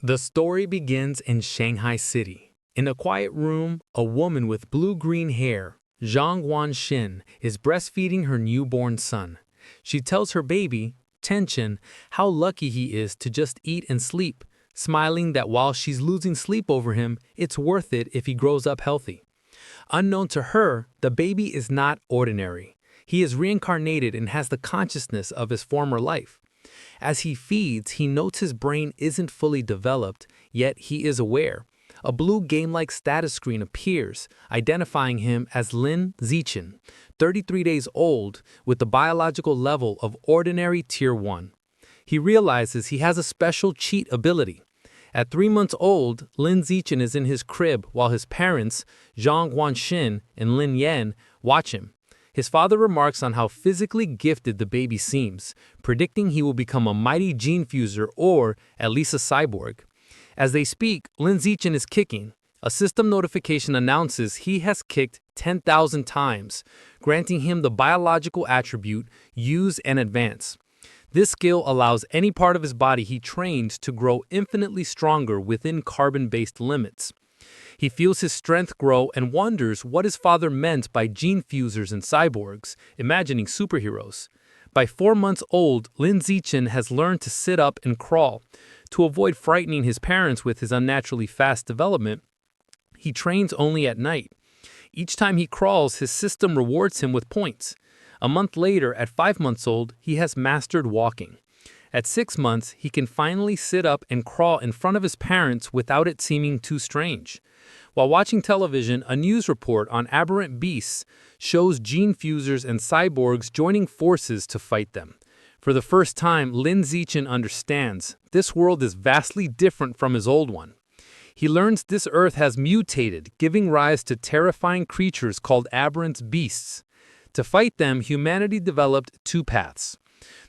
The story begins in Shanghai City. In a quiet room, a woman with blue-green hair, Zhang Guanxin, is breastfeeding her newborn son. She tells her baby, Tenchen, how lucky he is to just eat and sleep, smiling that while she's losing sleep over him, it's worth it if he grows up healthy. Unknown to her, the baby is not ordinary. He is reincarnated and has the consciousness of his former life. As he feeds, he notes his brain isn't fully developed, yet he is aware. A blue game-like status screen appears, identifying him as Lin Zichen, 33 days old, with the biological level of ordinary Tier 1. He realizes he has a special cheat ability. At 3 months old, Lin Zichen is in his crib while his parents, Zhang Guanxin and Lin Yan, watch him. His father remarks on how physically gifted the baby seems, predicting he will become a mighty gene fuser or at least a cyborg. As they speak, Lin Zichen is kicking. A system notification announces he has kicked 10,000 times, granting him the biological attribute Use and Advance. This skill allows any part of his body he trained to grow infinitely stronger within carbon-based limits. He feels his strength grow and wonders what his father meant by gene fusers and cyborgs, imagining superheroes. By 4 months old, Lin Zichen has learned to sit up and crawl. To avoid frightening his parents with his unnaturally fast development, he trains only at night. Each time he crawls, his system rewards him with points. A month later, at 5 months old, he has mastered walking. At 6 months, he can finally sit up and crawl in front of his parents without it seeming too strange. While watching television, a news report on aberrant beasts shows gene fusers and cyborgs joining forces to fight them. For the first time, Lin Zichen understands this world is vastly different from his old one. He learns this Earth has mutated, giving rise to terrifying creatures called aberrant beasts. To fight them, humanity developed 2 paths.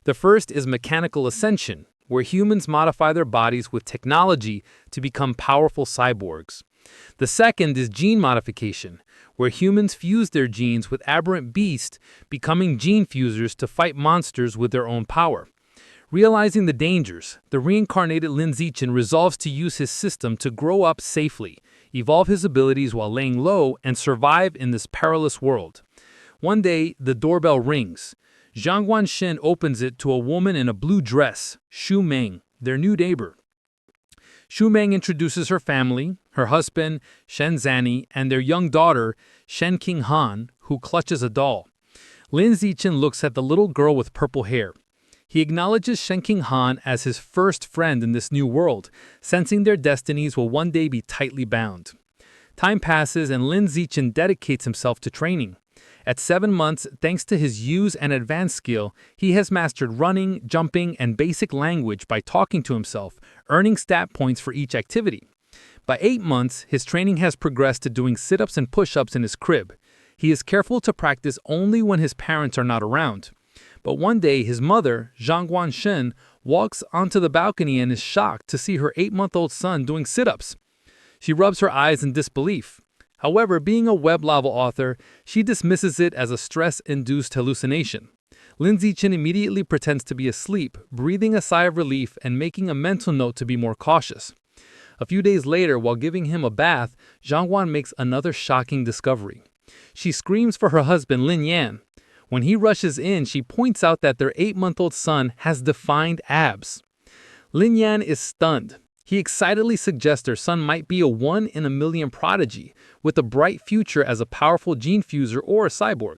The first is mechanical ascension, where humans modify their bodies with technology to become powerful cyborgs. The second is gene modification, where humans fuse their genes with aberrant beasts, becoming gene fusers to fight monsters with their own power. Realizing the dangers, the reincarnated Lin Zichen resolves to use his system to grow up safely, evolve his abilities while laying low, and survive in this perilous world. One day, the doorbell rings. Zhang Guanxin opens it to a woman in a blue dress, Xu Meng, their new neighbor. Xu Meng introduces her family, her husband, Shen Zani, and their young daughter, Shen Han, who clutches a doll. Lin Zichen looks at the little girl with purple hair. He acknowledges Shen Han as his first friend in this new world, sensing their destinies will one day be tightly bound. Time passes and Lin Zichen dedicates himself to training. At 7 months, thanks to his Use and Advance skill, he has mastered running, jumping, and basic language by talking to himself, earning stat points for each activity. By 8 months, his training has progressed to doing sit-ups and push-ups in his crib. He is careful to practice only when his parents are not around. But one day, his mother, Zhang Guanxin, walks onto the balcony and is shocked to see her 8-month-old son doing sit-ups. She rubs her eyes in disbelief. However, being a web novel author, she dismisses it as a stress-induced hallucination. Lin Zichen immediately pretends to be asleep, breathing a sigh of relief and making a mental note to be more cautious. A few days later, while giving him a bath, Zhang Guan makes another shocking discovery. She screams for her husband, Lin Yan. When he rushes in, she points out that their 8-month-old son has defined abs. Lin Yan is stunned. He excitedly suggests their son might be a 1-in-a-million prodigy, with a bright future as a powerful gene fuser or a cyborg.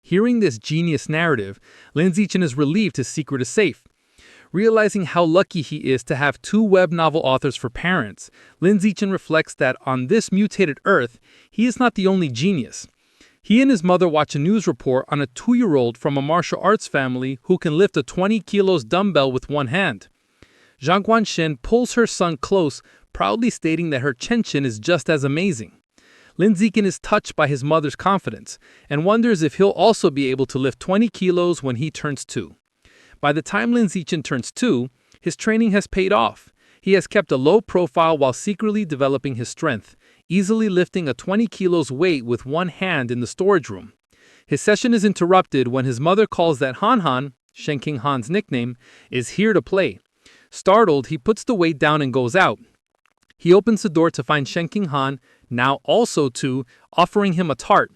Hearing this genius narrative, Lin Zichen is relieved his secret is safe. Realizing how lucky he is to have 2 web novel authors for parents, Lin Zichen reflects that on this mutated Earth, he is not the only genius. He and his mother watch a news report on a 2-year-old from a martial arts family who can lift a 20 kilos dumbbell with one hand. Zhang Guanxin pulls her son close, proudly stating that her Chenchen is just as amazing. Lin Zichen is touched by his mother's confidence and wonders if he'll also be able to lift 20 kilos when he turns 2. By the time Lin Zichen turns 2, his training has paid off. He has kept a low profile while secretly developing his strength, easily lifting a 20 kilos weight with one hand in the storage room. His session is interrupted when his mother calls that Han, Shen Han's nickname, is here to play. Startled, he puts the weight down and goes out. He opens the door to find Shen King Han, now also too, offering him a tart.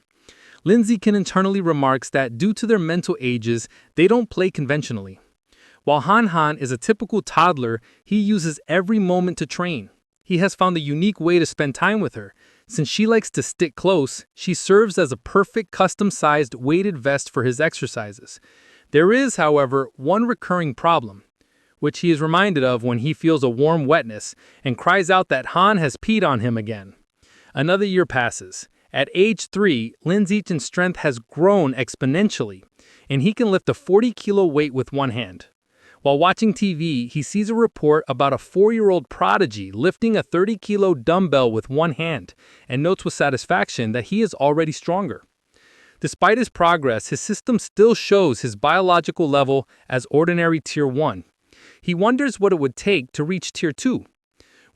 Lin Zichen internally remarks that due to their mental ages, they don't play conventionally. While Han Han is a typical toddler, he uses every moment to train. He has found a unique way to spend time with her. Since she likes to stick close, she serves as a perfect custom-sized weighted vest for his exercises. There is, however, one recurring problem, which he is reminded of when he feels a warm wetness and cries out that Han has peed on him again. Another year passes. At age 3, Lin Zichen's strength has grown exponentially, and he can lift a 40-kilo weight with one hand. While watching TV, he sees a report about a 4-year-old prodigy lifting a 30-kilo dumbbell with one hand and notes with satisfaction that he is already stronger. Despite his progress, his system still shows his biological level as ordinary Tier 1. He wonders what it would take to reach Tier 2.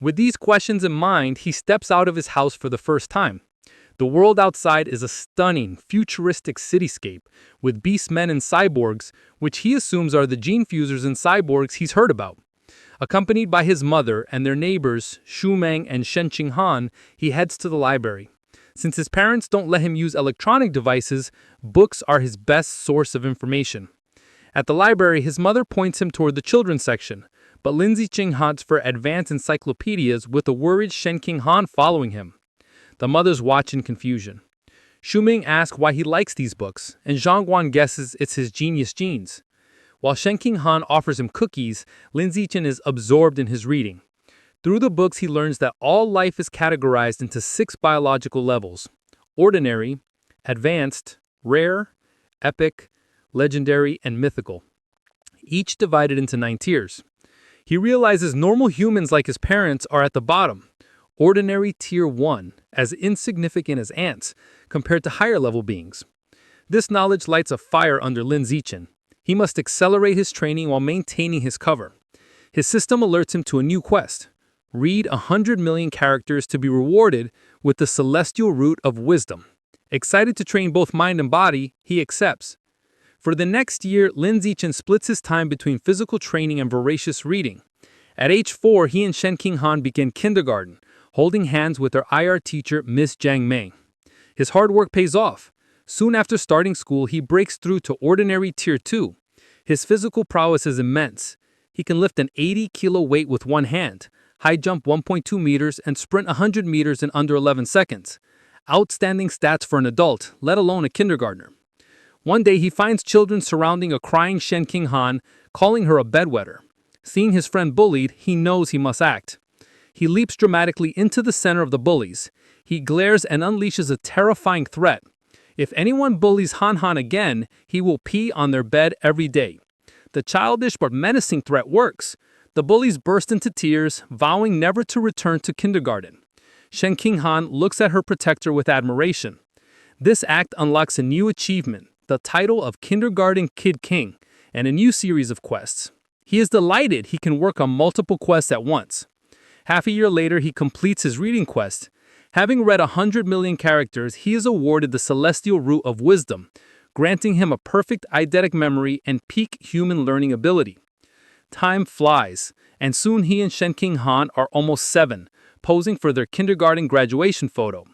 With these questions in mind, he steps out of his house for the first time. The world outside is a stunning, futuristic cityscape with beastmen and cyborgs, which he assumes are the gene fusers and cyborgs he's heard about. Accompanied by his mother and their neighbors, Shu Meng and Shen Qing Han, he heads to the library. Since his parents don't let him use electronic devices, books are his best source of information. At the library, his mother points him toward the children's section, but Lin Zichen hunts for advanced encyclopedias with a worried Shen King Han following him. The mothers watch in confusion. Shu Ming asks why he likes these books, and Zhang Guan guesses it's his genius genes. While Shen King Han offers him cookies, Lin Zichen is absorbed in his reading. Through the books, he learns that all life is categorized into 6 biological levels: ordinary, advanced, rare, epic, legendary, and mythical, each divided into 9 tiers. He realizes normal humans like his parents are at the bottom, ordinary Tier 1, as insignificant as ants, compared to higher-level beings. This knowledge lights a fire under Lin Zichen. He must accelerate his training while maintaining his cover. His system alerts him to a new quest: read 100 million characters to be rewarded with the celestial root of wisdom. Excited to train both mind and body, he accepts. For the next year, Lin Zichen splits his time between physical training and voracious reading. At age 4, he and Shen King Han begin kindergarten, holding hands with their IR teacher, Miss Jiang Mei. His hard work pays off. Soon after starting school, he breaks through to ordinary Tier 2. His physical prowess is immense. He can lift an 80-kilo weight with one hand, high jump 1.2 meters, and sprint 100 meters in under 11 seconds. Outstanding stats for an adult, let alone a kindergartner. One day, he finds children surrounding a crying Shen King Han, calling her a bedwetter. Seeing his friend bullied, he knows he must act. He leaps dramatically into the center of the bullies. He glares and unleashes a terrifying threat. If anyone bullies Han Han again, he will pee on their bed every day. The childish but menacing threat works. The bullies burst into tears, vowing never to return to kindergarten. Shen King Han looks at her protector with admiration. This act unlocks a new achievement, the title of Kindergarten Kid King, and a new series of quests. He is delighted he can work on multiple quests at once. Half a year later, he completes his reading quest. Having read 100 million characters, he is awarded the celestial root of wisdom, granting him a perfect eidetic memory and peak human learning ability. Time flies, and soon he and Shen King Han are almost 7, posing for their kindergarten graduation photo.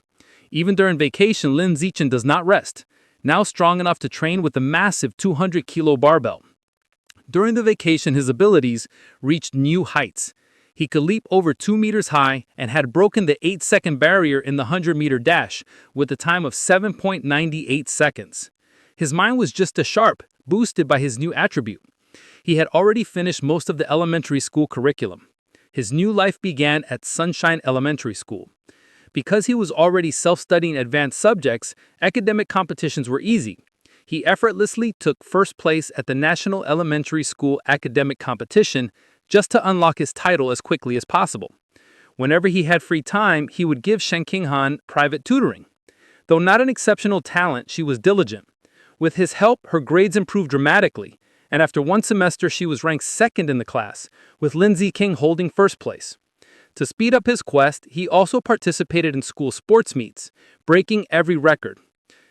Even during vacation, Lin Zichen does not rest, now strong enough to train with the massive 200-kilo barbell. During the vacation, his abilities reached new heights. He could leap over 2 meters high and had broken the 8-second barrier in the 100-meter dash with a time of 7.98 seconds. His mind was just as sharp, boosted by his new attribute. He had already finished most of the elementary school curriculum. His new life began at Sunshine Elementary School. Because he was already self-studying advanced subjects, academic competitions were easy. He effortlessly took first place at the National Elementary School Academic Competition, just to unlock his title as quickly as possible. Whenever he had free time, he would give Shen King Han private tutoring. Though not an exceptional talent, she was diligent. With his help, her grades improved dramatically, and after one semester she was ranked second in the class, with Lin Zichen holding first place. To speed up his quest, he also participated in school sports meets, breaking every record.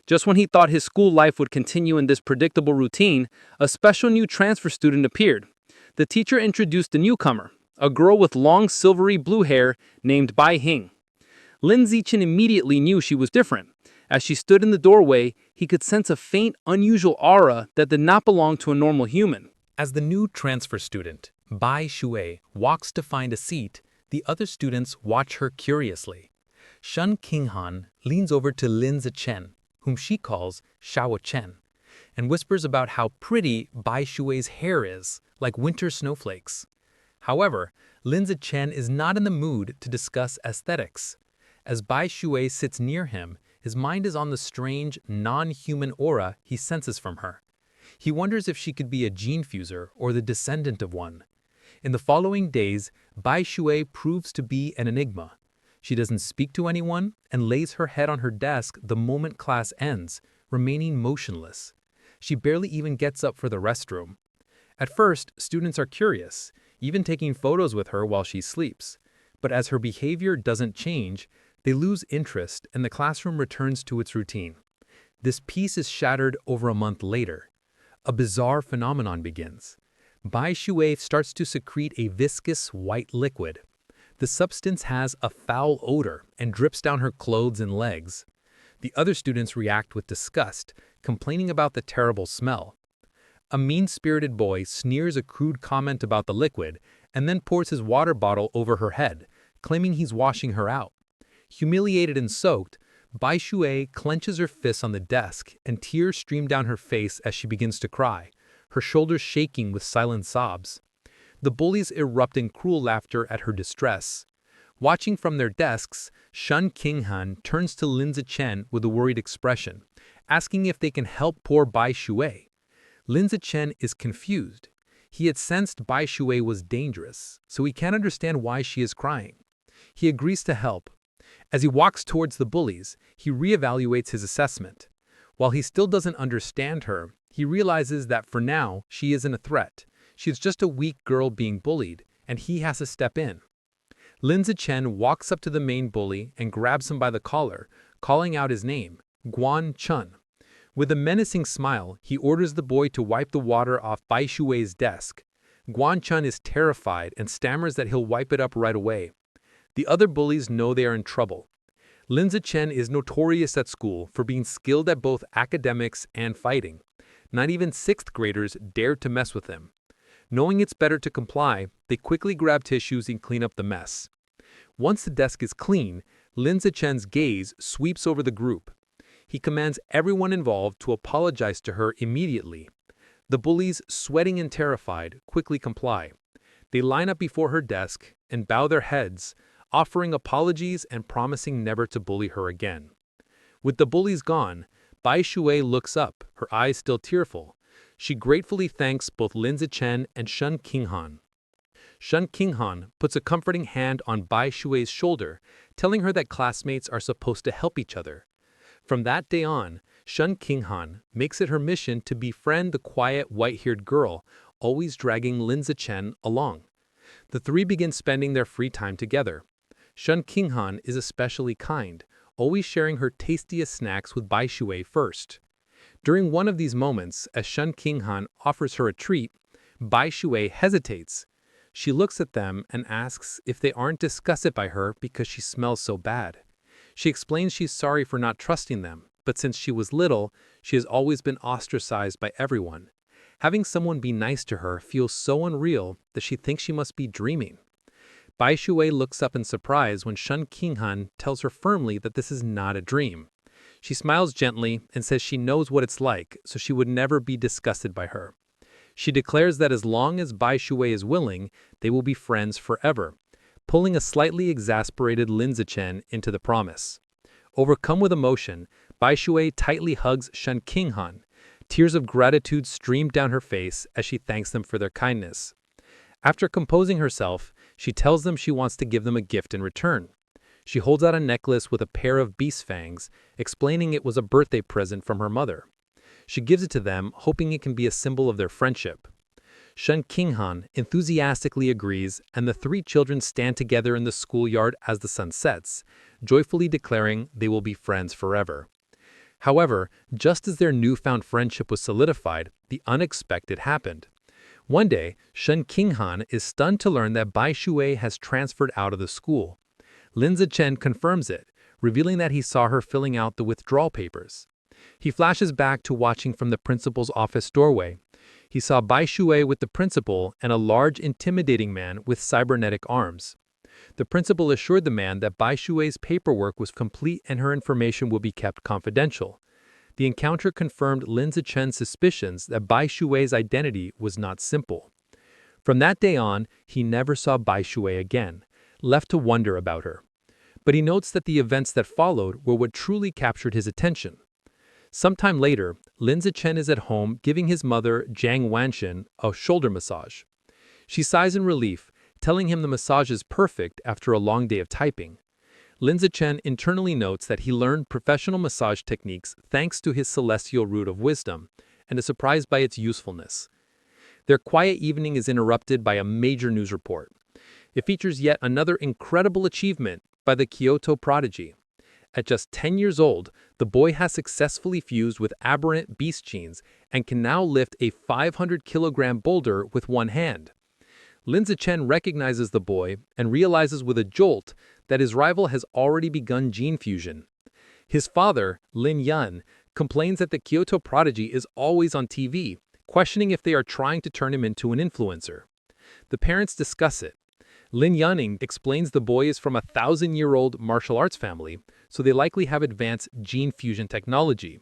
Just when he thought his school life would continue in this predictable routine, a special new transfer student appeared. The teacher introduced the newcomer, a girl with long silvery blue hair named Bai Hing. Lin Zichen immediately knew she was different. As she stood in the doorway, he could sense a faint, unusual aura that did not belong to a normal human. As the new transfer student, Bai Shui walks to find a seat, the other students watch her curiously. Shun Qinghan leans over to Lin Zichen, whom she calls Shao Chen, and whispers about how pretty Bai Shui's hair is, like winter snowflakes. However, Lin Zichen is not in the mood to discuss aesthetics. As Bai Shui sits near him, his mind is on the strange, non-human aura he senses from her. He wonders if she could be a gene fuser or the descendant of one. In the following days, Bai Shui proves to be an enigma. She doesn't speak to anyone and lays her head on her desk the moment class ends, remaining motionless. She barely even gets up for the restroom. At first, students are curious, even taking photos with her while she sleeps. But as her behavior doesn't change, they lose interest and the classroom returns to its routine. This peace is shattered over a month later. A bizarre phenomenon begins. Bai Shui starts to secrete a viscous white liquid. The substance has a foul odor and drips down her clothes and legs. The other students react with disgust, complaining about the terrible smell. A mean-spirited boy sneers a crude comment about the liquid and then pours his water bottle over her head, claiming he's washing her out. Humiliated and soaked, Bai Shui clenches her fists on the desk and tears stream down her face as she begins to cry, her shoulders shaking with silent sobs. The bullies erupt in cruel laughter at her distress. Watching from their desks, Shun Qinghan turns to Lin Zichen with a worried expression, asking if they can help poor Bai Shui. Lin Zichen is confused. He had sensed Bai Shui was dangerous, so he can't understand why she is crying. He agrees to help. As he walks towards the bullies, he reevaluates his assessment. While he still doesn't understand her, he realizes that for now, she isn't a threat. She is just a weak girl being bullied, and he has to step in. Lin Zichen walks up to the main bully and grabs him by the collar, calling out his name, Guan Chun. With a menacing smile, he orders the boy to wipe the water off Bai Shui's desk. Guan Chun is terrified and stammers that he'll wipe it up right away. The other bullies know they are in trouble. Lin Zichen is notorious at school for being skilled at both academics and fighting. Not even 6th graders dared to mess with him. Knowing it's better to comply, they quickly grab tissues and clean up the mess. Once the desk is clean, Lin Zichen's gaze sweeps over the group. He commands everyone involved to apologize to her immediately. The bullies, sweating and terrified, quickly comply. They line up before her desk and bow their heads, offering apologies and promising never to bully her again. With the bullies gone, Bai Shui looks up, her eyes still tearful. She gratefully thanks both Lin Zichen and Shun Qinghan. Shun Qinghan puts a comforting hand on Bai Shui's shoulder, telling her that classmates are supposed to help each other. From that day on, Shun Qinghan makes it her mission to befriend the quiet, white-haired girl, always dragging Lin Zichen along. The three begin spending their free time together. Shun Qinghan is especially kind, always sharing her tastiest snacks with Bai Shui first. During one of these moments, as Shun Qinghan offers her a treat, Bai Shui hesitates. She looks at them and asks if they aren't disgusted by her because she smells so bad. She explains she's sorry for not trusting them, but since she was little, she has always been ostracized by everyone. Having someone be nice to her feels so unreal that she thinks she must be dreaming. Bai Shui looks up in surprise when Shun Qinghan tells her firmly that this is not a dream. She smiles gently and says she knows what it's like, so she would never be disgusted by her. She declares that as long as Bai Shui is willing, they will be friends forever, pulling a slightly exasperated Lin Zichen into the promise. Overcome with emotion, Bai Shui tightly hugs Shun Qinghan. Tears of gratitude stream down her face as she thanks them for their kindness. After composing herself, she tells them she wants to give them a gift in return. She holds out a necklace with a pair of beast fangs, explaining it was a birthday present from her mother. She gives it to them, hoping it can be a symbol of their friendship. Shun Qinghan enthusiastically agrees, and the three children stand together in the schoolyard as the sun sets, joyfully declaring they will be friends forever. However, just as their newfound friendship was solidified, the unexpected happened. One day, Shen Qinghan is stunned to learn that Bai Shui has transferred out of the school. Lin Zichen confirms it, revealing that he saw her filling out the withdrawal papers. He flashes back to watching from the principal's office doorway. He saw Bai Shui with the principal and a large, intimidating man with cybernetic arms. The principal assured the man that Bai Shui's paperwork was complete and her information will be kept confidential. The encounter confirmed Lin Zichen's suspicions that Bai Shui's identity was not simple. From that day on, he never saw Bai Shui again, left to wonder about her. But he notes that the events that followed were what truly captured his attention. Sometime later, Lin Zichen is at home giving his mother, Jiang Wanxin, a shoulder massage. She sighs in relief, telling him the massage is perfect after a long day of typing. Lin Zichen internally notes that he learned professional massage techniques thanks to his celestial root of wisdom, and is surprised by its usefulness. Their quiet evening is interrupted by a major news report. It features yet another incredible achievement by the Kyoto prodigy. At just 10 years old, the boy has successfully fused with aberrant beast genes and can now lift a 500-kilogram boulder with one hand. Lin Zichen recognizes the boy and realizes with a jolt that his rival has already begun gene fusion. His father, Lin Yun, complains that the Kyoto prodigy is always on TV, questioning if they are trying to turn him into an influencer. The parents discuss it. Lin Yuning explains the boy is from a 1,000-year-old martial arts family, so they likely have advanced gene fusion technology.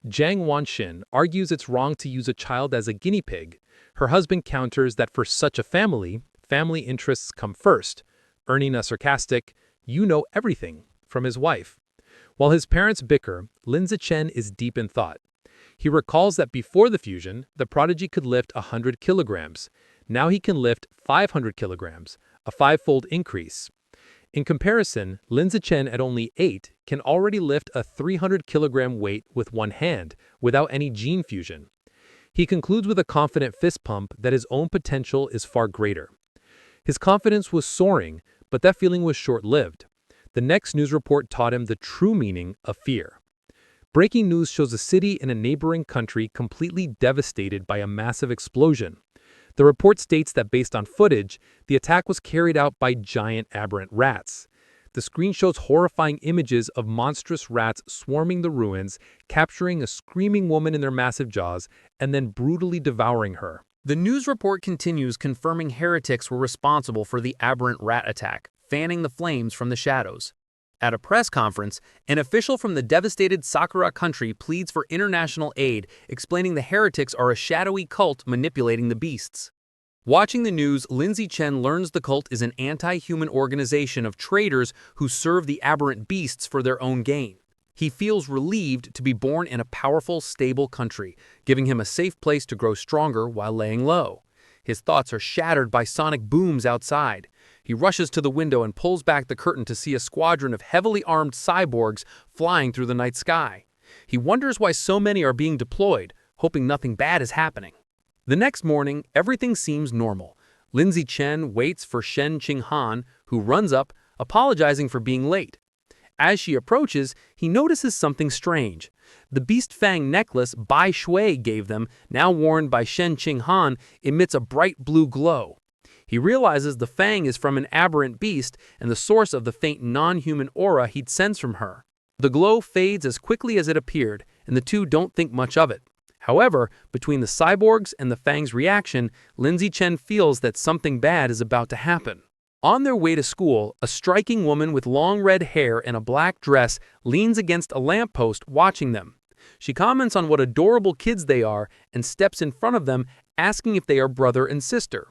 Jiang Wanxin argues it's wrong to use a child as a guinea pig. Her husband counters that for such a family, family interests come first, earning a sarcastic, "You know everything," from his wife. While his parents bicker, Lin Zichen is deep in thought. He recalls that before the fusion, the prodigy could lift 100 kilograms. Now he can lift 500 kilograms, a five-fold increase. In comparison, Lin Zichen at only 8 can already lift a 300-kilogram weight with one hand, without any gene fusion. He concludes with a confident fist pump that his own potential is far greater. His confidence was soaring, but that feeling was short-lived. The next news report taught him the true meaning of fear. Breaking news shows a city in a neighboring country completely devastated by a massive explosion. The report states that based on footage, the attack was carried out by giant aberrant rats. The screen shows horrifying images of monstrous rats swarming the ruins, capturing a screaming woman in their massive jaws, and then brutally devouring her. The news report continues confirming heretics were responsible for the aberrant rat attack, fanning the flames from the shadows. At a press conference, an official from the devastated Sakura country pleads for international aid, explaining the heretics are a shadowy cult manipulating the beasts. Watching the news, Lin Zichen learns the cult is an anti-human organization of traders who serve the aberrant beasts for their own gain. He feels relieved to be born in a powerful, stable country, giving him a safe place to grow stronger while laying low. His thoughts are shattered by sonic booms outside. He rushes to the window and pulls back the curtain to see a squadron of heavily armed cyborgs flying through the night sky. He wonders why so many are being deployed, hoping nothing bad is happening. The next morning, everything seems normal. Lin Zichen waits for Shen Qinghan, who runs up, apologizing for being late. As she approaches, he notices something strange. The beast fang necklace Bai Shui gave them, now worn by Shen Qinghan, emits a bright blue glow. He realizes the fang is from an aberrant beast and the source of the faint non-human aura he'd sensed from her. The glow fades as quickly as it appeared, and the two don't think much of it. However, between the cyborgs and the fang's reaction, Lin Zichen feels that something bad is about to happen. On their way to school, a striking woman with long red hair and a black dress leans against a lamppost watching them. She comments on what adorable kids they are and steps in front of them, asking if they are brother and sister.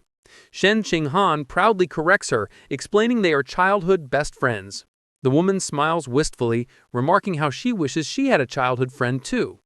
Shen Qinghan proudly corrects her, explaining they are childhood best friends. The woman smiles wistfully, remarking how she wishes she had a childhood friend too.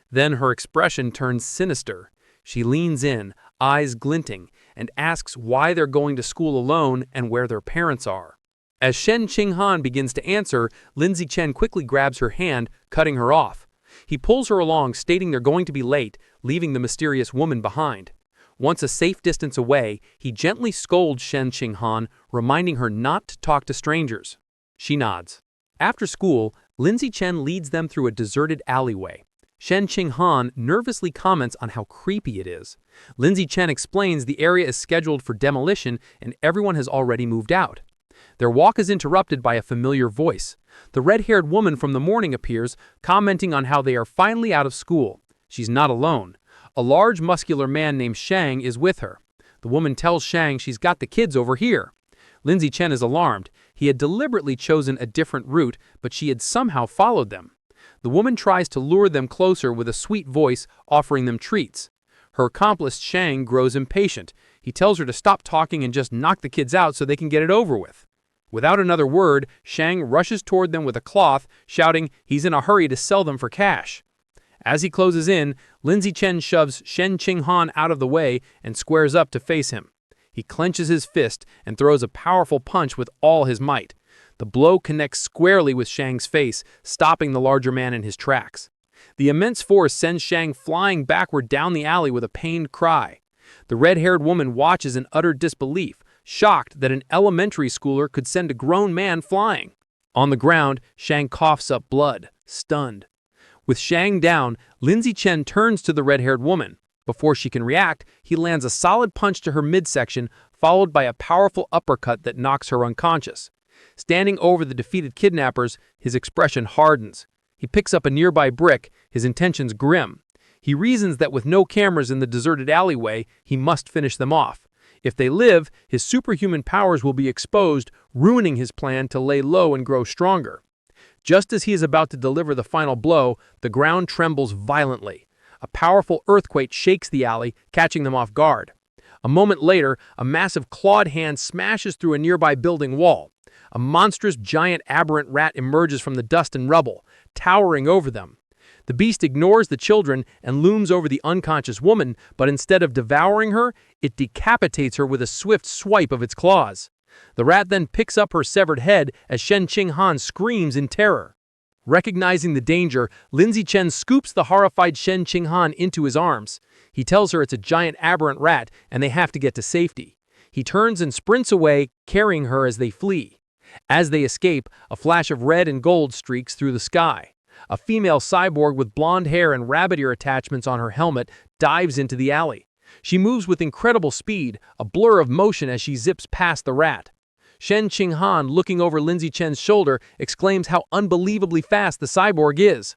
Then her expression turns sinister. She leans in, eyes glinting, and asks why they're going to school alone and where their parents are. As Shen Qinghan begins to answer, Lin Zichen quickly grabs her hand, cutting her off. He pulls her along, stating they're going to be late, leaving the mysterious woman behind. Once a safe distance away, he gently scolds Shen Qinghan, reminding her not to talk to strangers. She nods. After school, Lin Zichen leads them through a deserted alleyway. Shen Qinghan nervously comments on how creepy it is. Lindsay Chen explains the area is scheduled for demolition and everyone has already moved out. Their walk is interrupted by a familiar voice. The red-haired woman from the morning appears, commenting on how they are finally out of school. She's not alone. A large, muscular man named Shang is with her. The woman tells Shang she's got the kids over here. Lindsay Chen is alarmed. He had deliberately chosen a different route, but she had somehow followed them. The woman tries to lure them closer with a sweet voice, offering them treats. Her accomplice, Shang, grows impatient. He tells her to stop talking and just knock the kids out so they can get it over with. Without another word, Shang rushes toward them with a cloth, shouting he's in a hurry to sell them for cash. As he closes in, Lindsay Chen shoves Shen Qinghan out of the way and squares up to face him. He clenches his fist and throws a powerful punch with all his might. The blow connects squarely with Shang's face, stopping the larger man in his tracks. The immense force sends Shang flying backward down the alley with a pained cry. The red-haired woman watches in utter disbelief, shocked that an elementary schooler could send a grown man flying. On the ground, Shang coughs up blood, stunned. With Shang down, Lindsay Chen turns to the red-haired woman. Before she can react, he lands a solid punch to her midsection, followed by a powerful uppercut that knocks her unconscious. Standing over the defeated kidnappers, his expression hardens. He picks up a nearby brick, his intentions grim. He reasons that with no cameras in the deserted alleyway, he must finish them off. If they live, his superhuman powers will be exposed, ruining his plan to lay low and grow stronger. Just as he is about to deliver the final blow, the ground trembles violently. A powerful earthquake shakes the alley, catching them off guard. A moment later, a massive clawed hand smashes through a nearby building wall. A monstrous giant aberrant rat emerges from the dust and rubble, towering over them. The beast ignores the children and looms over the unconscious woman, but instead of devouring her, it decapitates her with a swift swipe of its claws. The rat then picks up her severed head as Shen Qinghan screams in terror. Recognizing the danger, Lindsay Chen scoops the horrified Shen Qinghan into his arms. He tells her it's a giant aberrant rat and they have to get to safety. He turns and sprints away, carrying her as they flee. As they escape, a flash of red and gold streaks through the sky. A female cyborg with blonde hair and rabbit ear attachments on her helmet dives into the alley. She moves with incredible speed, a blur of motion as she zips past the rat. Shen Qinghan, looking over Lindsay Chen's shoulder, exclaims how unbelievably fast the cyborg is.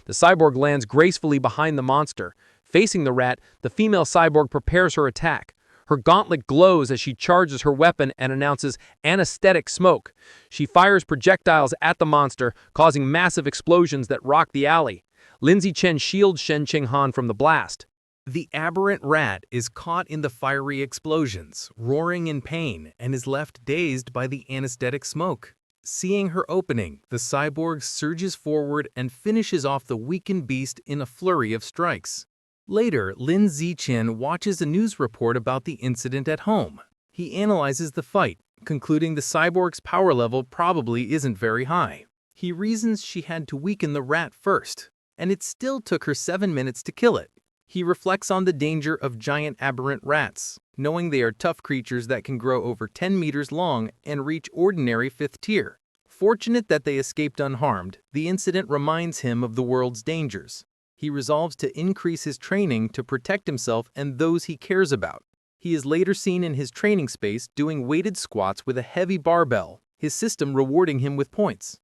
The cyborg lands gracefully behind the monster. Facing the rat, the female cyborg prepares her attack. Her gauntlet glows as she charges her weapon and announces anesthetic smoke. She fires projectiles at the monster, causing massive explosions that rock the alley. Lindsay Chen shields Shen Qinghan from the blast. The aberrant rat is caught in the fiery explosions, roaring in pain, and is left dazed by the anesthetic smoke. Seeing her opening, the cyborg surges forward and finishes off the weakened beast in a flurry of strikes. Later, Lin Zichen watches a news report about the incident at home. He analyzes the fight, concluding the cyborg's power level probably isn't very high. He reasons she had to weaken the rat first, and it still took her 7 minutes to kill it. He reflects on the danger of giant aberrant rats, knowing they are tough creatures that can grow over 10 meters long and reach ordinary 5th tier. Fortunate that they escaped unharmed, the incident reminds him of the world's dangers. He resolves to increase his training to protect himself and those he cares about. He is later seen in his training space doing weighted squats with a heavy barbell, his system rewarding him with points.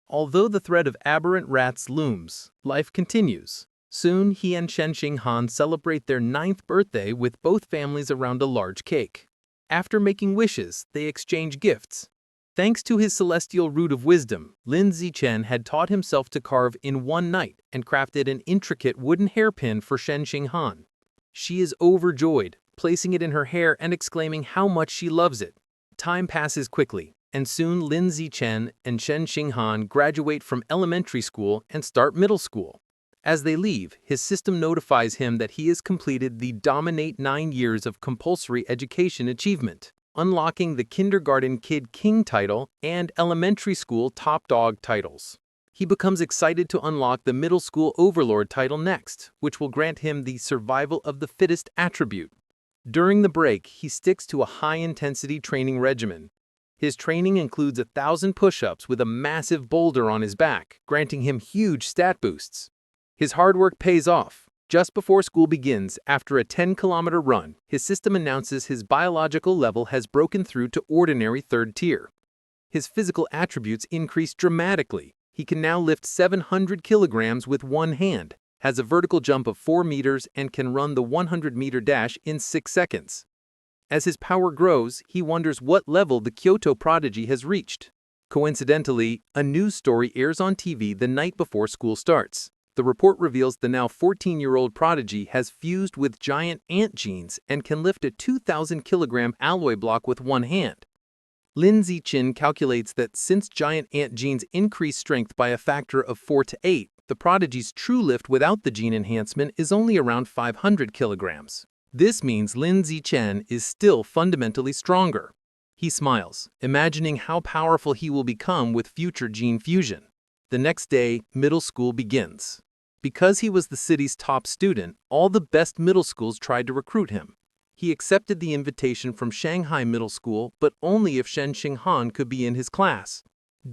Although the threat of aberrant rats looms, life continues. Soon, he and Shen Qinghan celebrate their 9th birthday with both families around a large cake. After making wishes, they exchange gifts. Thanks to his celestial root of wisdom, Lin Zichen had taught himself to carve in one night and crafted an intricate wooden hairpin for Shen Qinghan. She is overjoyed, placing it in her hair and exclaiming how much she loves it. Time passes quickly, and soon Lin Zichen and Shen Qinghan graduate from elementary school and start middle school. As they leave, his system notifies him that he has completed the Dominate 9 years of compulsory education achievement, unlocking the Kindergarten Kid King title and Elementary School Top Dog titles. He becomes excited to unlock the Middle School Overlord title next, which will grant him the Survival of the Fittest attribute. During the break, he sticks to a high-intensity training regimen. His training includes 1,000 push-ups with a massive boulder on his back, granting him huge stat boosts. His hard work pays off. Just before school begins, after a 10-kilometer run, his system announces his biological level has broken through to ordinary third tier. His physical attributes increase dramatically. He can now lift 700 kilograms with one hand, has a vertical jump of 4 meters, and can run the 100-meter dash in 6 seconds. As his power grows, he wonders what level the Kyoto prodigy has reached. Coincidentally, a news story airs on TV the night before school starts. The report reveals the now 14-year-old prodigy has fused with giant ant genes and can lift a 2,000-kilogram alloy block with one hand. Lin Ziqin calculates that since giant ant genes increase strength by a factor of 4 to 8, the prodigy's true lift without the gene enhancement is only around 500 kilograms. This means Lin Ziqin is still fundamentally stronger. He smiles, imagining how powerful he will become with future gene fusion. The next day, middle school begins. Because he was the city's top student, all the best middle schools tried to recruit him. He accepted the invitation from Shanghai Middle School, but only if Shen Xinghan could be in his class.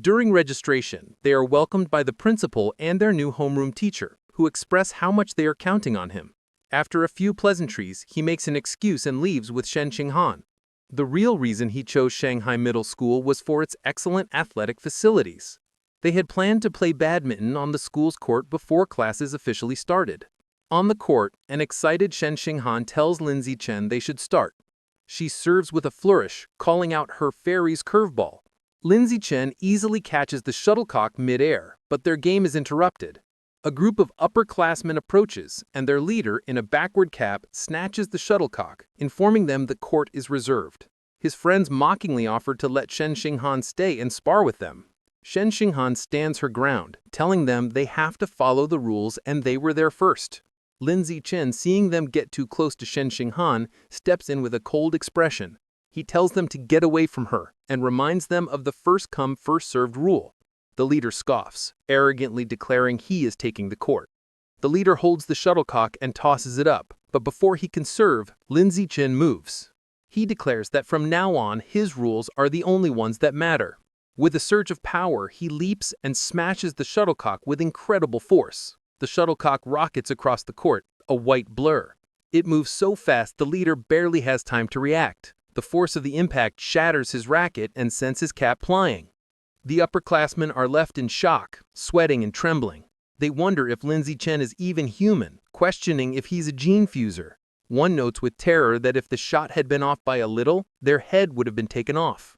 During registration, they are welcomed by the principal and their new homeroom teacher, who express how much they are counting on him. After a few pleasantries, he makes an excuse and leaves with Shen Xinghan. The real reason he chose Shanghai Middle School was for its excellent athletic facilities. They had planned to play badminton on the school's court before classes officially started. On the court, an excited Shen Xinghan tells Lin Ziqin they should start. She serves with a flourish, calling out her fairy's curveball. Lin Ziqin easily catches the shuttlecock mid-air, but their game is interrupted. A group of upperclassmen approaches, and their leader, in a backward cap, snatches the shuttlecock, informing them the court is reserved. His friends mockingly offer to let Shen Xinghan stay and spar with them. Shen Xinghan stands her ground, telling them they have to follow the rules and they were there first. Lin Ziqin, seeing them get too close to Shen Xinghan, steps in with a cold expression. He tells them to get away from her and reminds them of the first-come, first-served rule. The leader scoffs, arrogantly declaring he is taking the court. The leader holds the shuttlecock and tosses it up, but before he can serve, Lin Ziqin moves. He declares that from now on, his rules are the only ones that matter. With a surge of power, he leaps and smashes the shuttlecock with incredible force. The shuttlecock rockets across the court, a white blur. It moves so fast the leader barely has time to react. The force of the impact shatters his racket and sends his cap flying. The upperclassmen are left in shock, sweating and trembling. They wonder if Lin Ziqin is even human, questioning if he's a gene fuser. One notes with terror that if the shot had been off by a little, their head would have been taken off.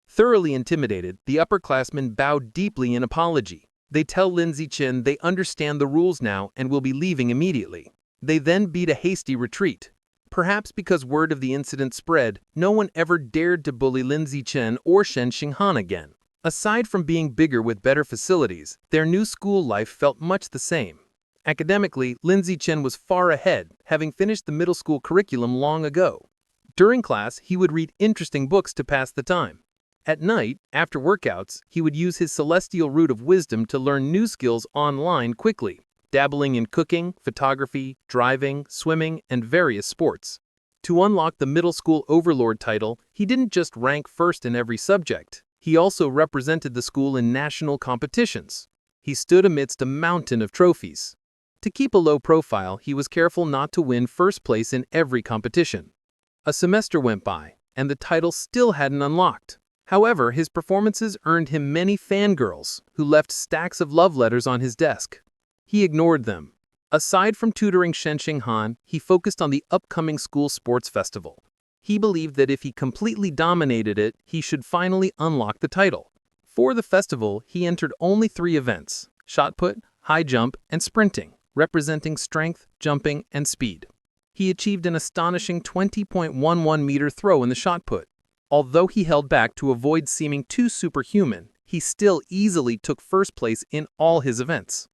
Thoroughly intimidated, the upperclassmen bow deeply in apology. They tell Lin Ziqin they understand the rules now and will be leaving immediately. They then beat a hasty retreat. Perhaps because word of the incident spread, no one ever dared to bully Lin Ziqin or Shen Xinghan again. Aside from being bigger with better facilities, their new school life felt much the same. Academically, Lin Ziqin was far ahead, having finished the middle school curriculum long ago. During class, he would read interesting books to pass the time. At night, after workouts, he would use his celestial root of wisdom to learn new skills online quickly, dabbling in cooking, photography, driving, swimming, and various sports. To unlock the middle school overlord title, he didn't just rank first in every subject. He also represented the school in national competitions. He stood amidst a mountain of trophies. To keep a low profile, he was careful not to win first place in every competition. A semester went by, and the title still hadn't unlocked. However, his performances earned him many fangirls, who left stacks of love letters on his desk. He ignored them. Aside from tutoring Shen Xinghan, he focused on the upcoming school sports festival. He believed that if he completely dominated it, he should finally unlock the title. For the festival, he entered only 3 events: shot put, high jump, and sprinting, representing strength, jumping, and speed. He achieved an astonishing 20.11-meter throw in the shot put. Although he held back to avoid seeming too superhuman, he still easily took first place in all his events.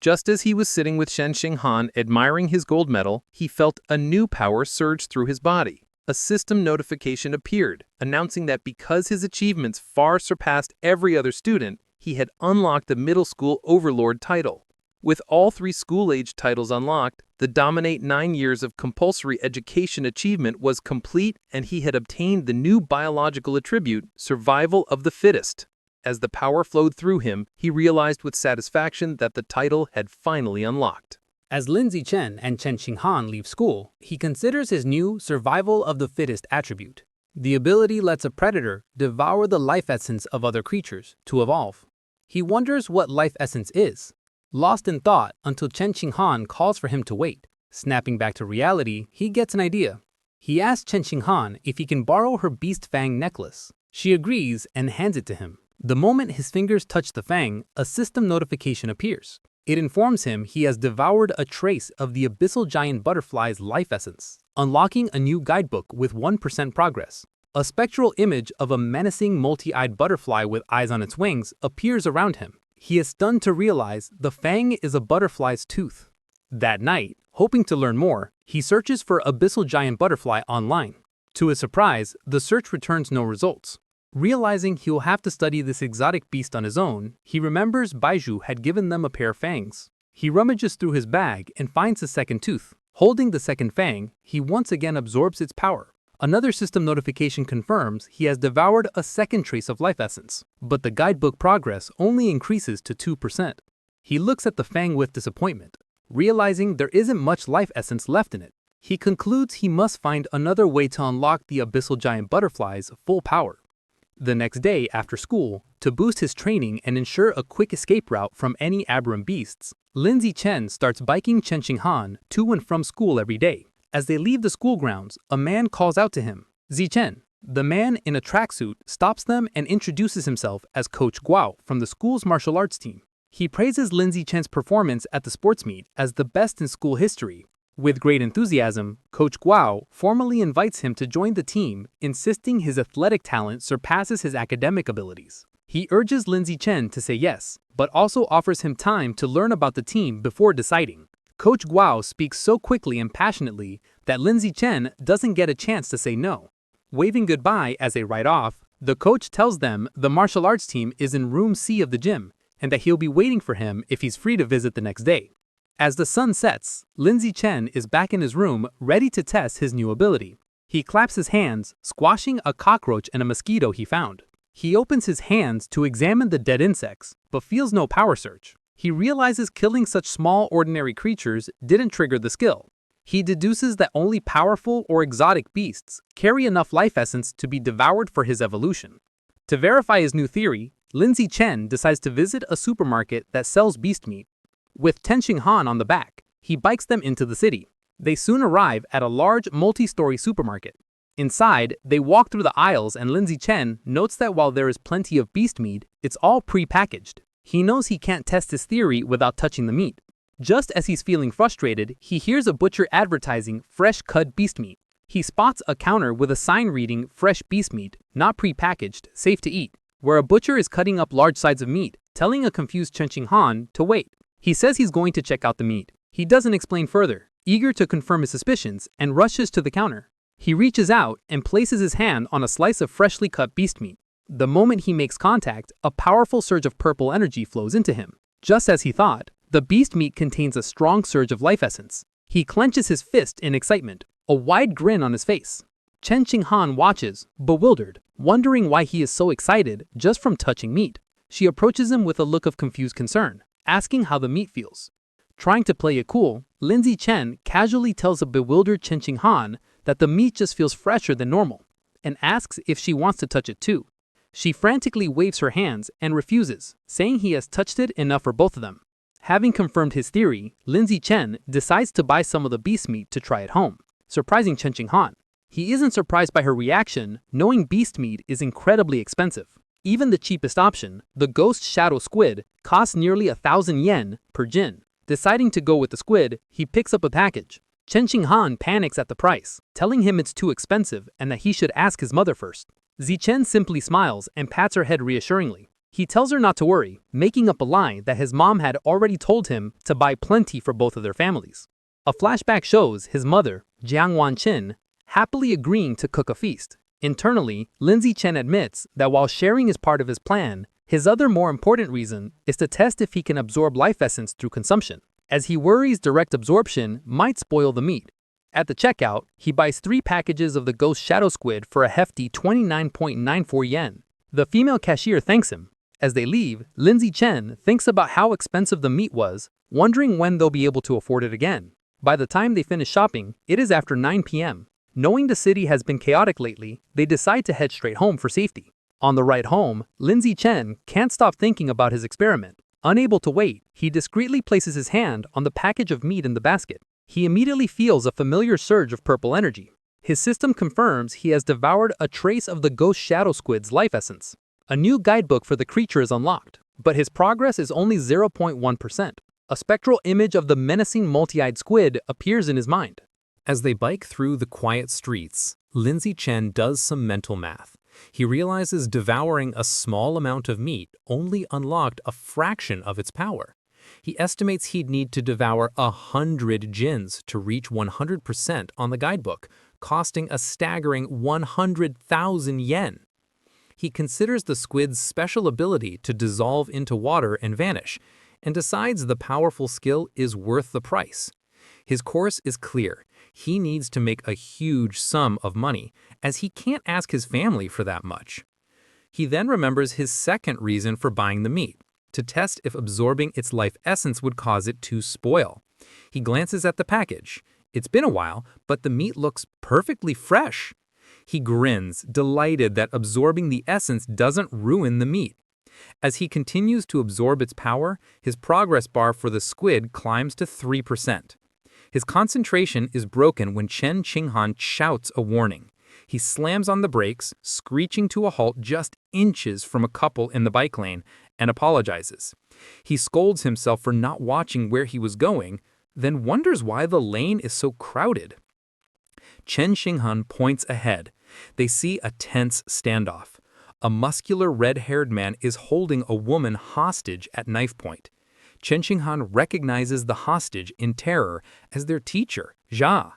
Just as he was sitting with Shen Xinghan admiring his gold medal, he felt a new power surge through his body. A system notification appeared, announcing that because his achievements far surpassed every other student, he had unlocked the middle school overlord title. With all 3 school-age titles unlocked, the dominate 9 years of compulsory education achievement was complete, and he had obtained the new biological attribute, survival of the fittest. As the power flowed through him, he realized with satisfaction that the title had finally unlocked. As Lin Zichen and Chen Qinghan leave school, he considers his new survival of the fittest attribute. The ability lets a predator devour the life essence of other creatures to evolve. He wonders what life essence is, lost in thought until Chen Qinghan calls for him to wait. Snapping back to reality, he gets an idea. He asks Chen Qinghan if he can borrow her beast fang necklace. She agrees and hands it to him. The moment his fingers touch the fang, a system notification appears. It informs him he has devoured a trace of the abyssal giant butterfly's life essence, unlocking a new guidebook with 1% progress. A spectral image of a menacing multi-eyed butterfly with eyes on its wings appears around him. He is stunned to realize the fang is a butterfly's tooth. That night, hoping to learn more, he searches for abyssal giant butterfly online. To his surprise, the search returns no results. Realizing he will have to study this exotic beast on his own, he remembers Baizhu had given them a pair of fangs. He rummages through his bag and finds a second tooth. Holding the second fang, he once again absorbs its power. Another system notification confirms he has devoured a second trace of life essence, but the guidebook progress only increases to 2%. He looks at the fang with disappointment, realizing there isn't much life essence left in it. He concludes he must find another way to unlock the abyssal giant butterfly's full power. The next day after school, to boost his training and ensure a quick escape route from any aberrant beasts, Lin Zichen starts biking Chen Qinghan to and from school every day. As they leave the school grounds, a man calls out to him. Zichen. The man in a tracksuit stops them and introduces himself as Coach Guao from the school's martial arts team. He praises Lin Zichen's performance at the sports meet as the best in school history. With great enthusiasm, Coach Guao formally invites him to join the team, insisting his athletic talent surpasses his academic abilities. He urges Lin Zichen to say yes, but also offers him time to learn about the team before deciding. Coach Guao speaks so quickly and passionately that Lin Zichen doesn't get a chance to say no. Waving goodbye as they ride off, the coach tells them the martial arts team is in room C of the gym and that he'll be waiting for him if he's free to visit the next day. As the sun sets, Lin Zichen is back in his room ready to test his new ability. He claps his hands, squashing a cockroach and a mosquito he found. He opens his hands to examine the dead insects, but feels no power surge. He realizes killing such small ordinary creatures didn't trigger the skill. He deduces that only powerful or exotic beasts carry enough life essence to be devoured for his evolution. To verify his new theory, Lin Zichen decides to visit a supermarket that sells beast meat. With Chen Qinghan on the back, he bikes them into the city. They soon arrive at a large multi-story supermarket. Inside, they walk through the aisles and Lin Zichen notes that while there is plenty of beast meat, it's all pre-packaged. He knows he can't test his theory without touching the meat. Just as he's feeling frustrated, he hears a butcher advertising fresh-cut beast meat. He spots a counter with a sign reading fresh beast meat, not pre-packaged, safe to eat, where a butcher is cutting up large sides of meat, telling a confused Chen Qinghan to wait. He says he's going to check out the meat. He doesn't explain further, eager to confirm his suspicions, and rushes to the counter. He reaches out and places his hand on a slice of freshly cut beast meat. The moment he makes contact, a powerful surge of purple energy flows into him. Just as he thought, the beast meat contains a strong surge of life essence. He clenches his fist in excitement, a wide grin on his face. Chen Qinghan watches, bewildered, wondering why he is so excited just from touching meat. She approaches him with a look of confused concern, asking how the meat feels. Trying to play it cool, Lin Zichen casually tells a bewildered Chen Qinghan that the meat just feels fresher than normal, and asks if she wants to touch it too. She frantically waves her hands and refuses, saying he has touched it enough for both of them. Having confirmed his theory, Lin Zichen decides to buy some of the beast meat to try at home, surprising Chen Qinghan. He isn't surprised by her reaction, knowing beast meat is incredibly expensive. Even the cheapest option, the ghost shadow squid, costs nearly 1,000 yen per jin. Deciding to go with the squid, he picks up a package. Chen Qinghan panics at the price, telling him it's too expensive and that he should ask his mother first. Zichen simply smiles and pats her head reassuringly. He tells her not to worry, making up a lie that his mom had already told him to buy plenty for both of their families. A flashback shows his mother, Jiang Wanqin, happily agreeing to cook a feast. Internally, Lin Zichen admits that while sharing is part of his plan, his other more important reason is to test if he can absorb life essence through consumption, as he worries direct absorption might spoil the meat. At the checkout, he buys 3 packages of the ghost shadow squid for a hefty 29.94 yen. The female cashier thanks him, As they leave, Lindsay Chen thinks about how expensive the meat was, wondering when they'll be able to afford it again. By the time they finish shopping, it is after 9 p.m. Knowing the city has been chaotic lately, they decide to head straight home for safety. On the ride home, Lindsay Chen can't stop thinking about his experiment. Unable to wait, he discreetly places his hand on the package of meat in the basket. He immediately feels a familiar surge of purple energy. His system confirms he has devoured a trace of the ghost shadow squid's life essence. A new guidebook for the creature is unlocked, but his progress is only 0.1%. A spectral image of the menacing multi-eyed squid appears in his mind. As they bike through the quiet streets, Lindsay Chen does some mental math. He realizes devouring a small amount of meat only unlocked a fraction of its power. He estimates he'd need to devour 100 jins to reach 100% on the guidebook, costing a staggering 100,000 yen. He considers the squid's special ability to dissolve into water and vanish, and decides the powerful skill is worth the price. His course is clear. He needs to make a huge sum of money, as he can't ask his family for that much. He then remembers his second reason for buying the meat, to test if absorbing its life essence would cause it to spoil. He glances at the package. It's been a while, but the meat looks perfectly fresh. He grins, delighted that absorbing the essence doesn't ruin the meat. As he continues to absorb its power, his progress bar for the squid climbs to 3%. His concentration is broken when Chen Qinghan shouts a warning. He slams on the brakes, screeching to a halt just inches from a couple in the bike lane, and apologizes. He scolds himself for not watching where he was going, then wonders why the lane is so crowded. Chen Qinghan points ahead. They see a tense standoff. A muscular red-haired man is holding a woman hostage at knife point. Chen Qinghan recognizes the hostage in terror as their teacher, Jia.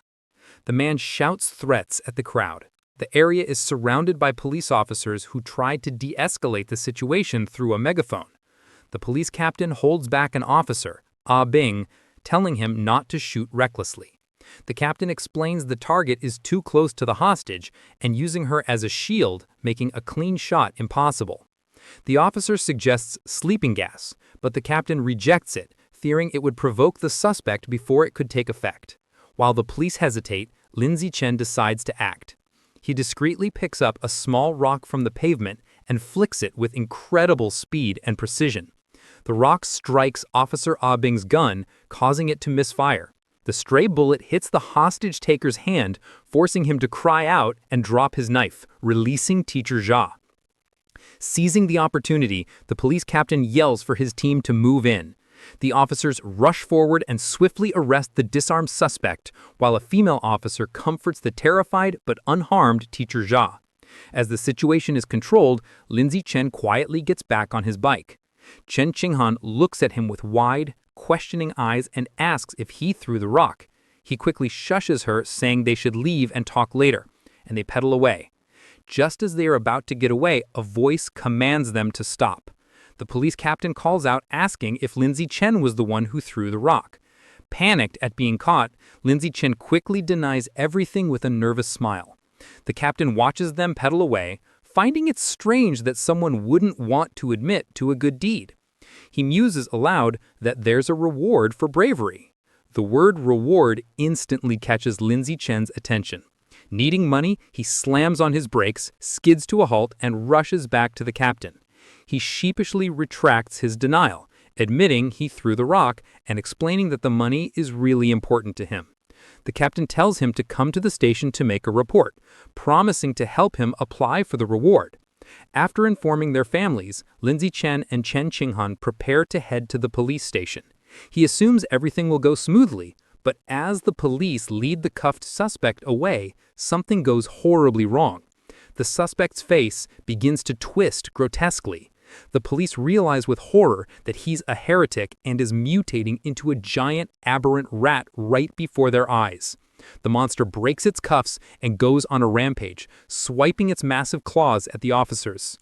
The man shouts threats at the crowd. The area is surrounded by police officers who try to de-escalate the situation through a megaphone. The police captain holds back an officer, Ah Bing, telling him not to shoot recklessly. The captain explains the target is too close to the hostage and using her as a shield, making a clean shot impossible. The officer suggests sleeping gas, but the captain rejects it, fearing it would provoke the suspect before it could take effect. While the police hesitate, Lindsay Chen decides to act. He discreetly picks up a small rock from the pavement and flicks it with incredible speed and precision. The rock strikes Officer Ah Bing's gun, causing it to misfire. The stray bullet hits the hostage-taker's hand, forcing him to cry out and drop his knife, releasing Teacher Jia. Seizing the opportunity, the police captain yells for his team to move in. The officers rush forward and swiftly arrest the disarmed suspect, while a female officer comforts the terrified but unharmed Teacher Jia. As the situation is controlled, Lindsay Chen quietly gets back on his bike. Chen Qinghan looks at him with wide, questioning eyes and asks if he threw the rock. He quickly shushes her, saying they should leave and talk later, and they pedal away. Just as they are about to get away, a voice commands them to stop. The police captain calls out asking if Lindsay Chen was the one who threw the rock. Panicked at being caught, Lindsay Chen quickly denies everything with a nervous smile. The captain watches them pedal away, finding it strange that someone wouldn't want to admit to a good deed. He muses aloud that there's a reward for bravery. The word reward instantly catches Lindsay Chen's attention. Needing money, he slams on his brakes, skids to a halt, and rushes back to the captain. He sheepishly retracts his denial, admitting he threw the rock and explaining that the money is really important to him. The captain tells him to come to the station to make a report, promising to help him apply for the reward. After informing their families, Lindsay Chen and Chen Qinghan prepare to head to the police station. He assumes everything will go smoothly, but as the police lead the cuffed suspect away, something goes horribly wrong. The suspect's face begins to twist grotesquely. The police realize with horror that he's a heretic and is mutating into a giant aberrant rat right before their eyes. The monster breaks its cuffs and goes on a rampage, swiping its massive claws at the officers.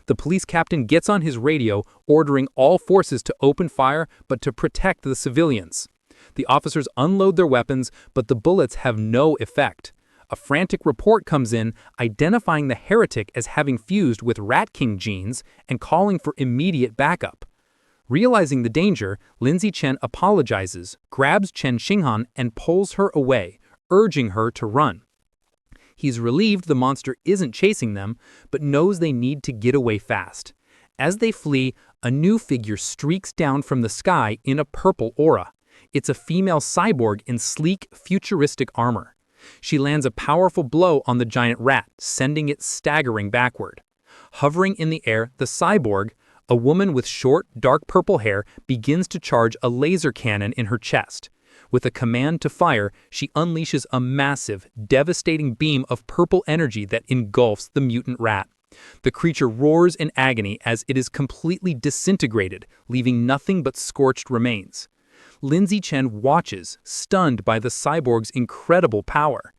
The police captain gets on his radio, ordering all forces to open fire but to protect the civilians. The officers unload their weapons, but the bullets have no effect. A frantic report comes in identifying the heretic as having fused with Rat King genes and calling for immediate backup. Realizing the danger, Lindsay Chen apologizes, grabs Chen Xinghan, and pulls her away, urging her to run. He's relieved the monster isn't chasing them, but knows they need to get away fast. As they flee, a new figure streaks down from the sky in a purple aura. It's a female cyborg in sleek, futuristic armor. She lands a powerful blow on the giant rat, sending it staggering backward. Hovering in the air, the cyborg, a woman with short, dark purple hair, begins to charge a laser cannon in her chest. With a command to fire, she unleashes a massive, devastating beam of purple energy that engulfs the mutant rat. The creature roars in agony as it is completely disintegrated, leaving nothing but scorched remains. Lindsay Chen watches, stunned by the cyborg's incredible power.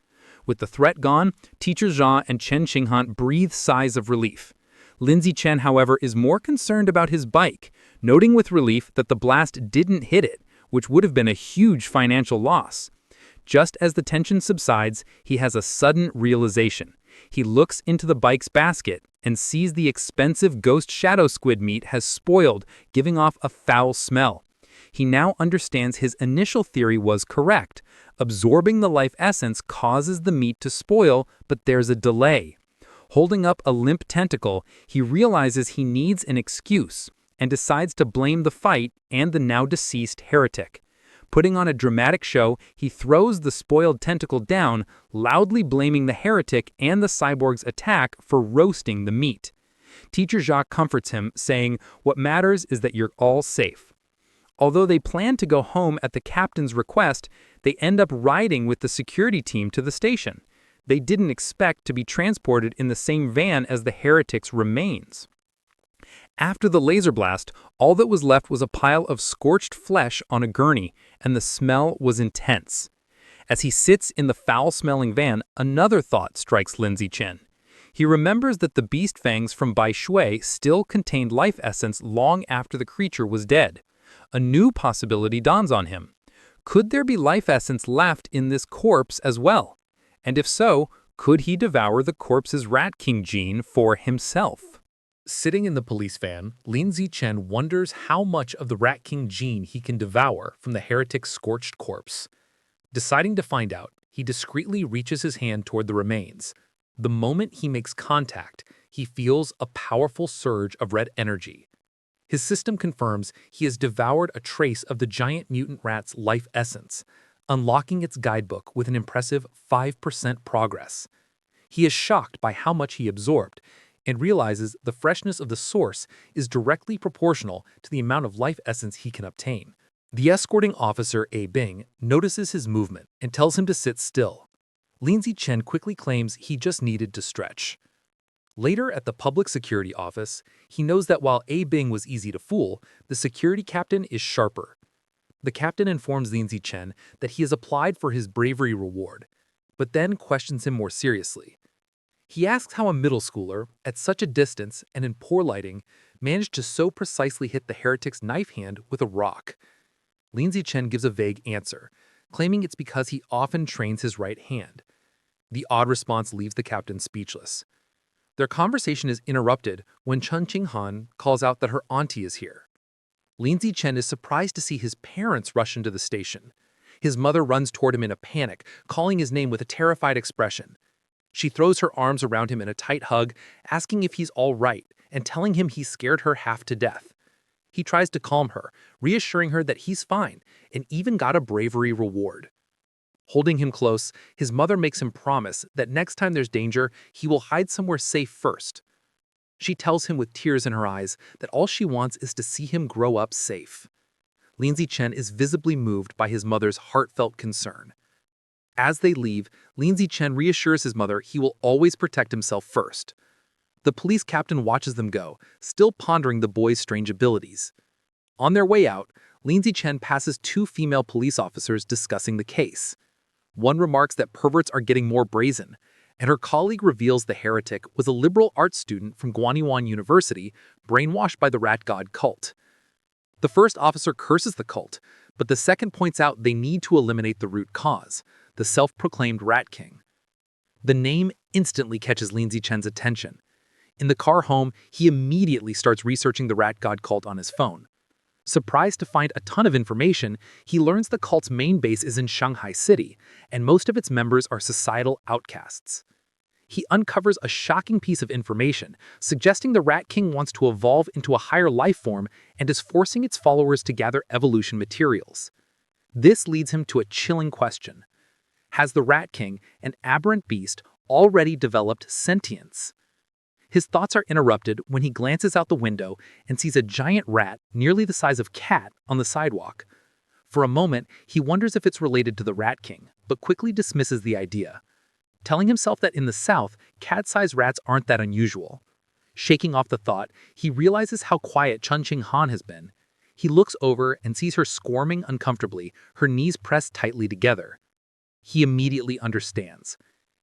With the threat gone, Teacher Zha and Chen Xinghan breathe sighs of relief. Lindsay Chen, however, is more concerned about his bike, noting with relief that the blast didn't hit it, which would have been a huge financial loss. Just as the tension subsides, he has a sudden realization. He looks into the bike's basket and sees the expensive ghost shadow squid meat has spoiled, giving off a foul smell. He now understands his initial theory was correct. Absorbing the life essence causes the meat to spoil, but there's a delay. Holding up a limp tentacle, he realizes he needs an excuse and decides to blame the fight and the now-deceased heretic. Putting on a dramatic show, he throws the spoiled tentacle down, loudly blaming the heretic and the cyborg's attack for roasting the meat. Teacher Jacques comforts him, saying, "What matters is that you're all safe." Although they plan to go home at the captain's request, they end up riding with the security team to the station. They didn't expect to be transported in the same van as the heretic's remains. After the laser blast, all that was left was a pile of scorched flesh on a gurney, and the smell was intense. As he sits in the foul-smelling van, another thought strikes Lindsay Chen. He remembers that the beast fangs from Bai Shui still contained life essence long after the creature was dead. A new possibility dawns on him. Could there be life essence left in this corpse as well? And if so, could he devour the corpse's Rat King gene for himself? Sitting in the police van, Lindsay Chen wonders how much of the Rat King gene he can devour from the heretic's scorched corpse. Deciding to find out, he discreetly reaches his hand toward the remains. The moment he makes contact, he feels a powerful surge of red energy. His system confirms he has devoured a trace of the giant mutant rat's life essence, unlocking its guidebook with an impressive 5% progress. He is shocked by how much he absorbed and realizes the freshness of the source is directly proportional to the amount of life essence he can obtain. The escorting officer, A. Bing, notices his movement and tells him to sit still. Lindsay Chen quickly claims he just needed to stretch. Later at the public security office, he knows that while A. Bing was easy to fool, the security captain is sharper. The captain informs Lindsay Chen that he has applied for his bravery reward, but then questions him more seriously. He asks how a middle schooler, at such a distance and in poor lighting, managed to so precisely hit the heretic's knife hand with a rock. Lindsay Chen gives a vague answer, claiming it's because he often trains his right hand. The odd response leaves the captain speechless. Their conversation is interrupted when Chen Xinghan calls out that her auntie is here. Lindsay Chen is surprised to see his parents rush into the station. His mother runs toward him in a panic, calling his name with a terrified expression. She throws her arms around him in a tight hug, asking if he's all right and telling him he scared her half to death. He tries to calm her, reassuring her that he's fine and even got a bravery reward. Holding him close, his mother makes him promise that next time there's danger, he will hide somewhere safe first. She tells him with tears in her eyes that all she wants is to see him grow up safe. Lindsay Chen is visibly moved by his mother's heartfelt concern. As they leave, Lindsay Chen reassures his mother he will always protect himself first. The police captain watches them go, still pondering the boy's strange abilities. On their way out, Lindsay Chen passes two female police officers discussing the case. One remarks that perverts are getting more brazen, and her colleague reveals the heretic was a liberal arts student from Guanyuan University, brainwashed by the rat god cult. The first officer curses the cult, but the second points out they need to eliminate the root cause, the self-proclaimed Rat King. The name instantly catches Lin Zichen's attention. In the car home, he immediately starts researching the rat god cult on his phone. Surprised to find a ton of information, he learns the cult's main base is in Shanghai City, and most of its members are societal outcasts. He uncovers a shocking piece of information, suggesting the Rat King wants to evolve into a higher life form and is forcing its followers to gather evolution materials. This leads him to a chilling question. Has the Rat King, an aberrant beast, already developed sentience? His thoughts are interrupted when he glances out the window and sees a giant rat, nearly the size of Cat, on the sidewalk. For a moment, he wonders if it's related to the Rat King, but quickly dismisses the idea. Telling himself that in the South, cat-sized rats aren't that unusual. Shaking off the thought, he realizes how quiet Chun Ching Han has been. He looks over and sees her squirming uncomfortably, her knees pressed tightly together. He immediately understands.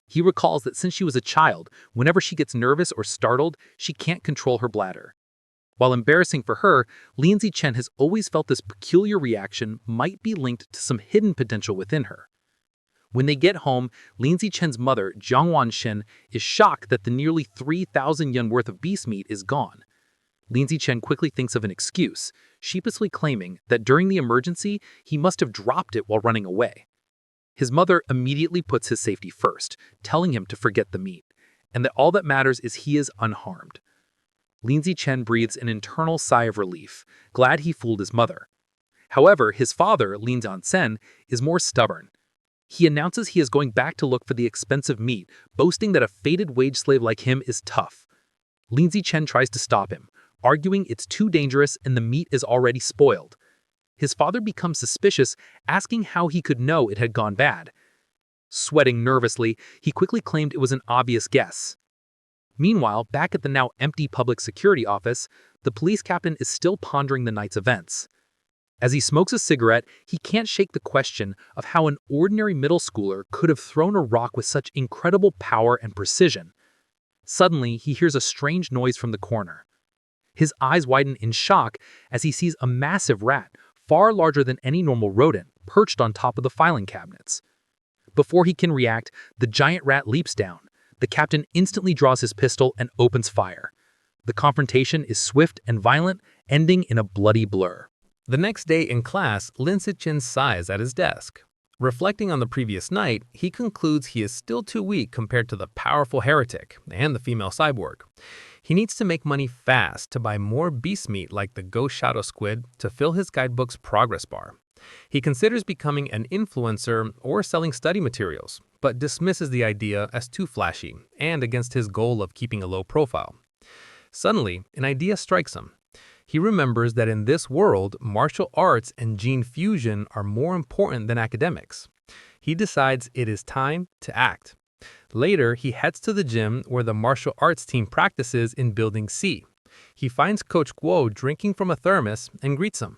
He recalls that since she was a child, whenever she gets nervous or startled, she can't control her bladder. While embarrassing for her, Lin Zichen has always felt this peculiar reaction might be linked to some hidden potential within her. When they get home, Lin Zichen's mother, Jiang Wanxin, is shocked that the nearly 3,000 yuan worth of beast meat is gone. Lin Zichen quickly thinks of an excuse, sheepishly claiming that during the emergency, he must have dropped it while running away. His mother immediately puts his safety first, telling him to forget the meat, and that all that matters is he is unharmed. Lin Zichen breathes an internal sigh of relief, glad he fooled his mother. However, his father, Lin Zansen, is more stubborn. He announces he is going back to look for the expensive meat, boasting that a fated wage slave like him is tough. Lin Zichen tries to stop him, arguing it's too dangerous and the meat is already spoiled. His father becomes suspicious, asking how he could know it had gone bad. Sweating nervously, he quickly claimed it was an obvious guess. Meanwhile, back at the now empty public security office, the police captain is still pondering the night's events. As he smokes a cigarette, he can't shake the question of how an ordinary middle schooler could have thrown a rock with such incredible power and precision. Suddenly, he hears a strange noise from the corner. His eyes widen in shock as he sees a massive rat, far larger than any normal rodent, perched on top of the filing cabinets. Before he can react, the giant rat leaps down. The captain instantly draws his pistol and opens fire. The confrontation is swift and violent, ending in a bloody blur. The next day in class, Lin Zichen sighs at his desk. Reflecting on the previous night, he concludes he is still too weak compared to the powerful heretic and the female cyborg. He needs to make money fast to buy more beast meat like the ghost shadow squid to fill his guidebook's progress bar. He considers becoming an influencer or selling study materials, but dismisses the idea as too flashy and against his goal of keeping a low profile. Suddenly, an idea strikes him. He remembers that in this world, martial arts and gene fusion are more important than academics. He decides it is time to act. Later, he heads to the gym where the martial arts team practices in Building C. He finds Coach Guo drinking from a thermos and greets him.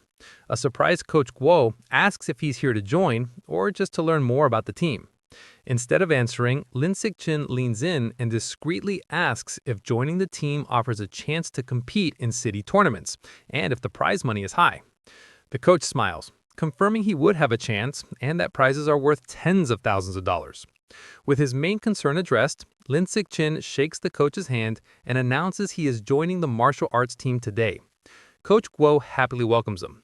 A surprised Coach Guo asks if he's here to join or just to learn more about the team. Instead of answering, Lin Zichen leans in and discreetly asks if joining the team offers a chance to compete in city tournaments, and if the prize money is high. The coach smiles, confirming he would have a chance and that prizes are worth tens of thousands of dollars. With his main concern addressed, Lin Zichen shakes the coach's hand and announces he is joining the martial arts team today. Coach Guo happily welcomes him.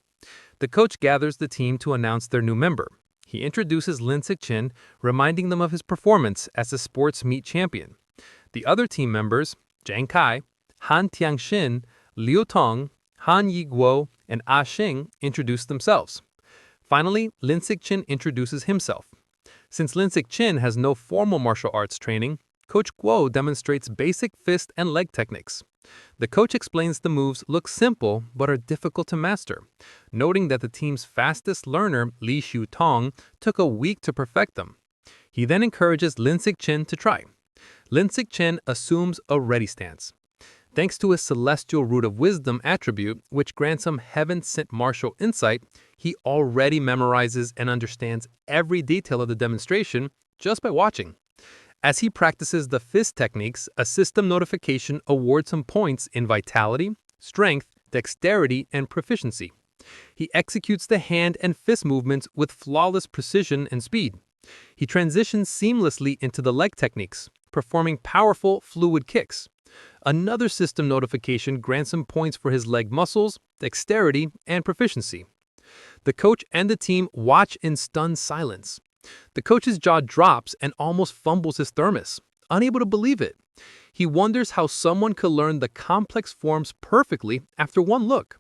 The coach gathers the team to announce their new member. He introduces Lin Zichen, reminding them of his performance as a sports meet champion. The other team members, Zhang Kai, Han Tianxin, Liu Tong, Han Yiguo, and Ah Xing, introduce themselves. Finally, Lin Zichen introduces himself. Since Lin Zichen has no formal martial arts training, Coach Guo demonstrates basic fist and leg techniques. The coach explains the moves look simple but are difficult to master, noting that the team's fastest learner, Li Xiu Tong, took a week to perfect them. He then encourages Lin Zichen to try. Lin Zichen assumes a ready stance. Thanks to his celestial root of wisdom attribute, which grants him heaven-sent martial insight, he already memorizes and understands every detail of the demonstration just by watching. As he practices the fist techniques, a system notification awards him points in vitality, strength, dexterity, and proficiency. He executes the hand and fist movements with flawless precision and speed. He transitions seamlessly into the leg techniques, performing powerful, fluid kicks. Another system notification grants him points for his leg muscles, dexterity, and proficiency. The coach and the team watch in stunned silence. The coach's jaw drops and almost fumbles his thermos, unable to believe it. He wonders how someone could learn the complex forms perfectly after one look.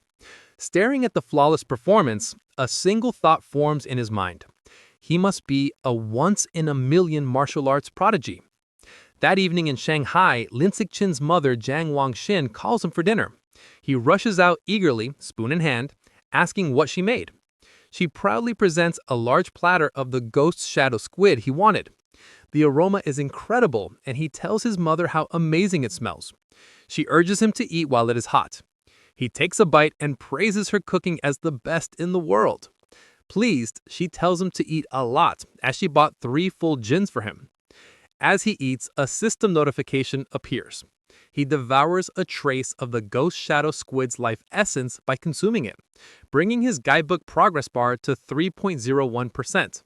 Staring at the flawless performance, a single thought forms in his mind. He must be a once-in-a-million martial arts prodigy. That evening in Shanghai, Lin Cixin's mother, Jiang Wangxin, calls him for dinner. He rushes out eagerly, spoon in hand, asking what she made. She proudly presents a large platter of the ghost shadow squid he wanted. The aroma is incredible, and he tells his mother how amazing it smells. She urges him to eat while it is hot. He takes a bite and praises her cooking as the best in the world. Pleased, she tells him to eat a lot, as she bought 3 full gins for him. As he eats, a system notification appears. He devours a trace of the ghost shadow squid's life essence by consuming it, bringing his guidebook progress bar to 3.01%.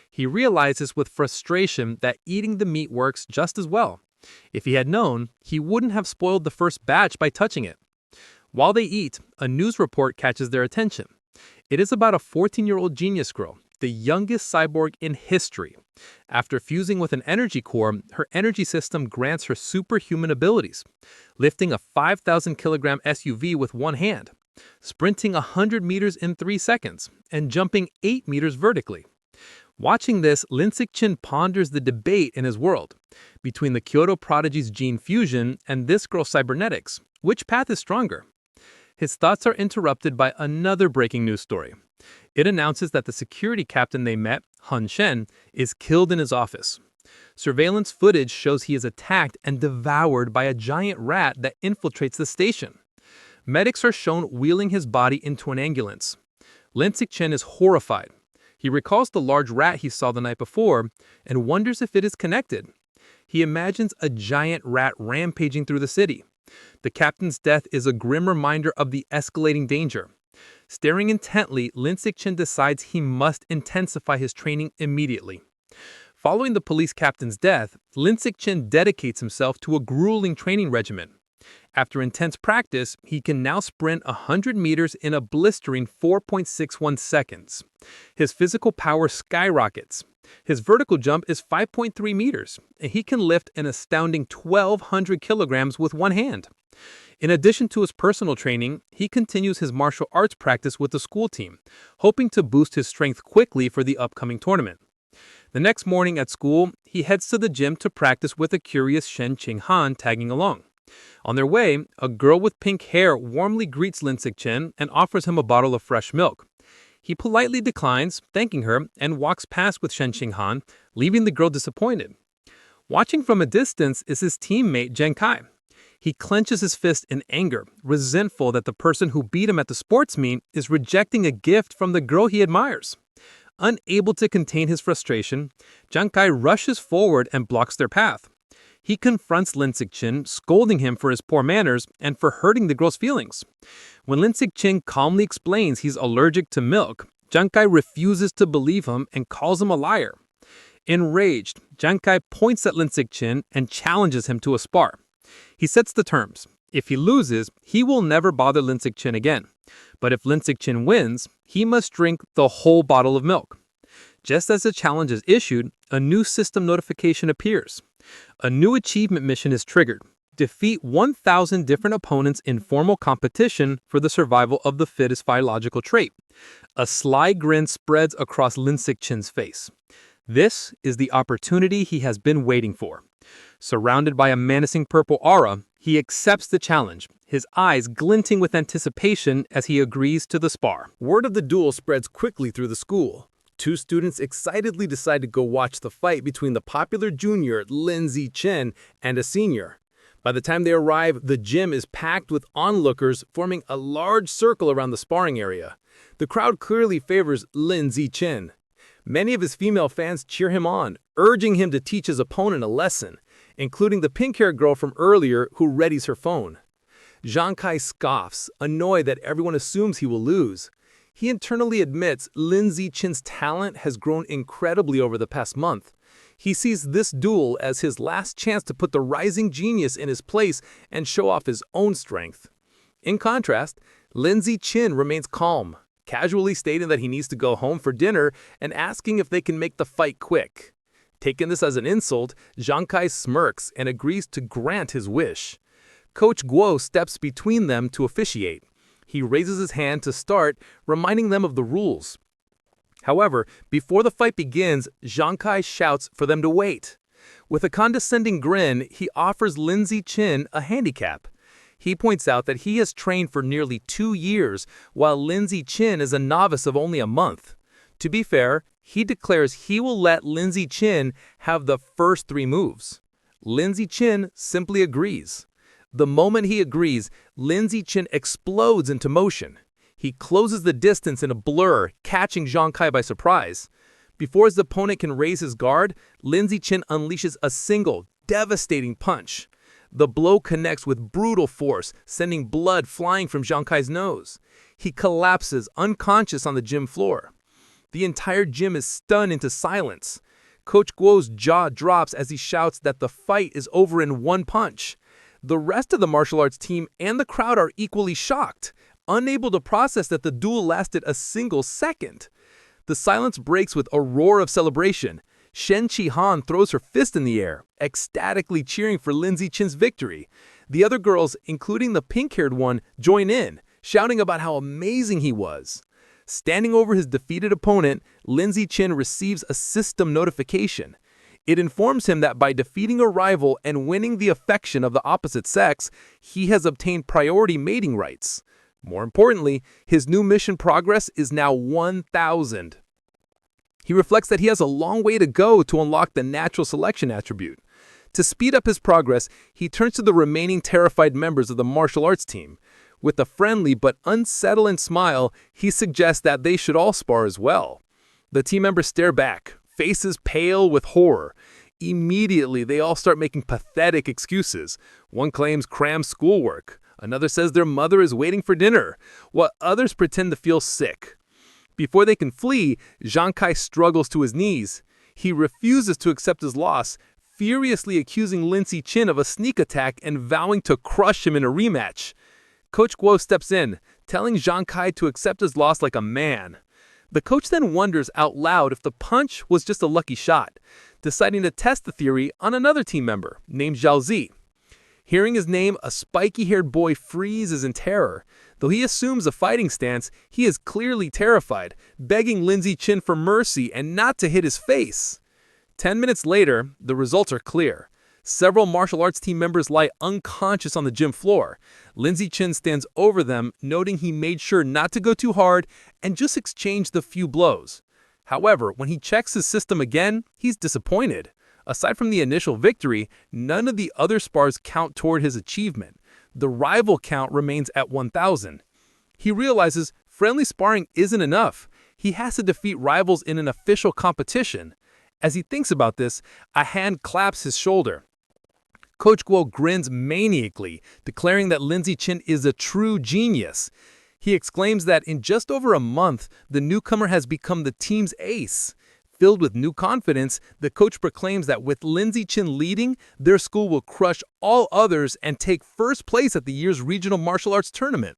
He realizes with frustration that eating the meat works just as well. If he had known, he wouldn't have spoiled the first batch by touching it. While they eat, a news report catches their attention. It is about a 14-year-old genius girl, the youngest cyborg in history. After fusing with an energy core, her energy system grants her superhuman abilities, lifting a 5,000-kilogram SUV with one hand, sprinting 100 meters in 3 seconds, and jumping 8 meters vertically. Watching this, Lin Cixin ponders the debate in his world between the Kyoto prodigy's gene fusion and this girl's cybernetics. Which path is stronger? His thoughts are interrupted by another breaking news story. It announces that the security captain they met, Hun Shen, is killed in his office. Surveillance footage shows he is attacked and devoured by a giant rat that infiltrates the station. Medics are shown wheeling his body into an ambulance. Lin Cixin is horrified. He recalls the large rat he saw the night before and wonders if it is connected. He imagines a giant rat rampaging through the city. The captain's death is a grim reminder of the escalating danger. Staring intently, Lin Cixin decides he must intensify his training immediately. Following the police captain's death, Lin Cixin dedicates himself to a grueling training regimen. After intense practice, he can now sprint 100 meters in a blistering 4.61 seconds. His physical power skyrockets. His vertical jump is 5.3 meters, and he can lift an astounding 1,200 kilograms with one hand. In addition to his personal training, he continues his martial arts practice with the school team, hoping to boost his strength quickly for the upcoming tournament. The next morning at school, he heads to the gym to practice with a curious Shen Qinghan tagging along. On their way, a girl with pink hair warmly greets Lin Cixin and offers him a bottle of fresh milk. He politely declines, thanking her, and walks past with Shen Qinghan, leaving the girl disappointed. Watching from a distance is his teammate Zheng Kai. He clenches his fist in anger, resentful that the person who beat him at the sports meet is rejecting a gift from the girl he admires. Unable to contain his frustration, Zheng Kai rushes forward and blocks their path. He confronts Lin Cixin, scolding him for his poor manners and for hurting the girl's feelings. When Lin Cixin calmly explains he's allergic to milk, Zheng Kai refuses to believe him and calls him a liar. Enraged, Zheng Kai points at Lin Cixin and challenges him to a spar. He sets the terms. If he loses, he will never bother Lin Cixin again. But if Lin Cixin wins, he must drink the whole bottle of milk. Just as the challenge is issued, a new system notification appears. A new achievement mission is triggered. Defeat 1,000 different opponents in formal competition for the survival of the fittest biological trait. A sly grin spreads across Lin Cixin's face. This is the opportunity he has been waiting for. Surrounded by a menacing purple aura, he accepts the challenge, his eyes glinting with anticipation as he agrees to the spar. Word of the duel spreads quickly through the school. 2 students excitedly decide to go watch the fight between the popular junior Lin Cixin and a senior. By the time they arrive, the gym is packed with onlookers forming a large circle around the sparring area. The crowd clearly favors Lin Cixin. Many of his female fans cheer him on, urging him to teach his opponent a lesson, including the pink-haired girl from earlier who readies her phone. Zheng Kai scoffs, annoyed that everyone assumes he will lose. He internally admits Lin Zichen's talent has grown incredibly over the past month. He sees this duel as his last chance to put the rising genius in his place and show off his own strength. In contrast, Lin Zichen remains calm, casually stating that he needs to go home for dinner and asking if they can make the fight quick. Taking this as an insult, Zhang Kai smirks and agrees to grant his wish. Coach Guo steps between them to officiate. He raises his hand to start, reminding them of the rules. However, before the fight begins, Zhang Kai shouts for them to wait. With a condescending grin, he offers Lin Zichen a handicap. He points out that he has trained for nearly 2 years, while Lin Zichen is a novice of only a month. To be fair, he declares he will let Lin Zichen have the first 3 moves. Lin Zichen simply agrees. The moment he agrees, Lin Zichen explodes into motion. He closes the distance in a blur, catching Zhang Kai by surprise. Before his opponent can raise his guard, Lin Zichen unleashes a single, devastating punch. The blow connects with brutal force, sending blood flying from Zhang Kai's nose. He collapses unconscious on the gym floor. The entire gym is stunned into silence. Coach Guo's jaw drops as he shouts that the fight is over in 1 punch. The rest of the martial arts team and the crowd are equally shocked, unable to process that the duel lasted a single second. The silence breaks with a roar of celebration. Shen Chi-han throws her fist in the air, ecstatically cheering for Lin Zichen's victory. The other girls, including the pink-haired one, join in, shouting about how amazing he was. Standing over his defeated opponent, Lin Zichen receives a system notification. It informs him that by defeating a rival and winning the affection of the opposite sex, he has obtained priority mating rights. More importantly, his new mission progress is now 1,000. He reflects that he has a long way to go to unlock the natural selection attribute. To speed up his progress, he turns to the remaining terrified members of the martial arts team. With a friendly but unsettling smile, he suggests that they should all spar as well. The team members stare back, faces pale with horror. Immediately, they all start making pathetic excuses. One claims crammed schoolwork. Another says their mother is waiting for dinner, while others pretend to feel sick. Before they can flee, Zhang Kai struggles to his knees. He refuses to accept his loss, furiously accusing Lin Zichen of a sneak attack and vowing to crush him in a rematch. Coach Guo steps in, telling Zhang Kai to accept his loss like a man. The coach then wonders out loud if the punch was just a lucky shot, deciding to test the theory on another team member named Zhao Zi. Hearing his name, a spiky-haired boy freezes in terror. Though he assumes a fighting stance, he is clearly terrified, begging Lin Zichen for mercy and not to hit his face. 10 minutes later, the results are clear. Several martial arts team members lie unconscious on the gym floor. Lin Zichen stands over them, noting he made sure not to go too hard and just exchanged a few blows. However, when he checks his system again, he's disappointed. Aside from the initial victory, none of the other spars count toward his achievement. The rival count remains at 1,000. He realizes friendly sparring isn't enough. He has to defeat rivals in an official competition. As he thinks about this, a hand claps his shoulder. Coach Guo grins maniacally, declaring that Lin Zichen is a true genius. He exclaims that in just over a month, the newcomer has become the team's ace. Filled with new confidence, the coach proclaims that with Lin Zichen leading, their school will crush all others and take first place at the year's regional martial arts tournament.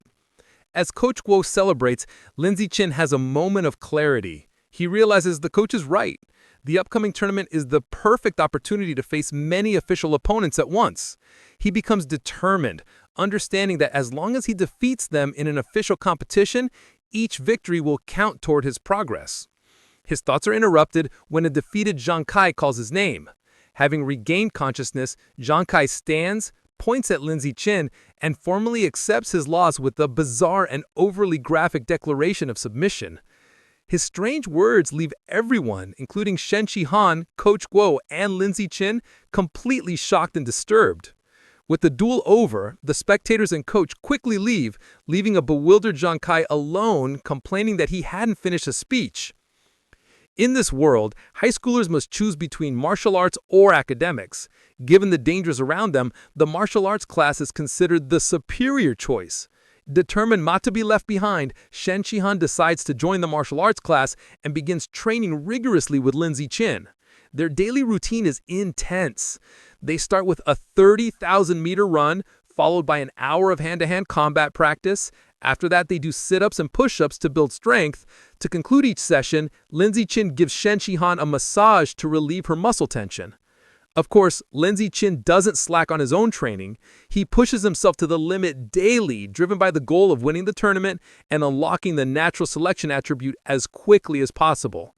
As Coach Guo celebrates, Lin Zichen has a moment of clarity. He realizes the coach is right. The upcoming tournament is the perfect opportunity to face many official opponents at once. He becomes determined, understanding that as long as he defeats them in an official competition, each victory will count toward his progress. His thoughts are interrupted when a defeated Zhang Kai calls his name. Having regained consciousness, Zhang Kai stands, points at Lin Zichen, and formally accepts his loss with a bizarre and overly graphic declaration of submission. His strange words leave everyone, including Shen Chi-han, Coach Guo, and Lin Zichen, completely shocked and disturbed. With the duel over, the spectators and coach quickly leave, leaving a bewildered Zhang Kai alone, complaining that he hadn't finished a speech. In this world, high schoolers must choose between martial arts or academics. Given the dangers around them, the martial arts class is considered the superior choice. Determined not to be left behind, Shen Shihan decides to join the martial arts class and begins training rigorously with Lin Ziqin. Their daily routine is intense. They start with a 30,000-meter run, followed by an hour of hand-to-hand combat practice. After that, they do sit-ups and push-ups to build strength. To conclude each session, Lin Ziqin gives Shen Shihan a massage to relieve her muscle tension. Of course, Lin Ziqin doesn't slack on his own training. He pushes himself to the limit daily, driven by the goal of winning the tournament and unlocking the natural selection attribute as quickly as possible.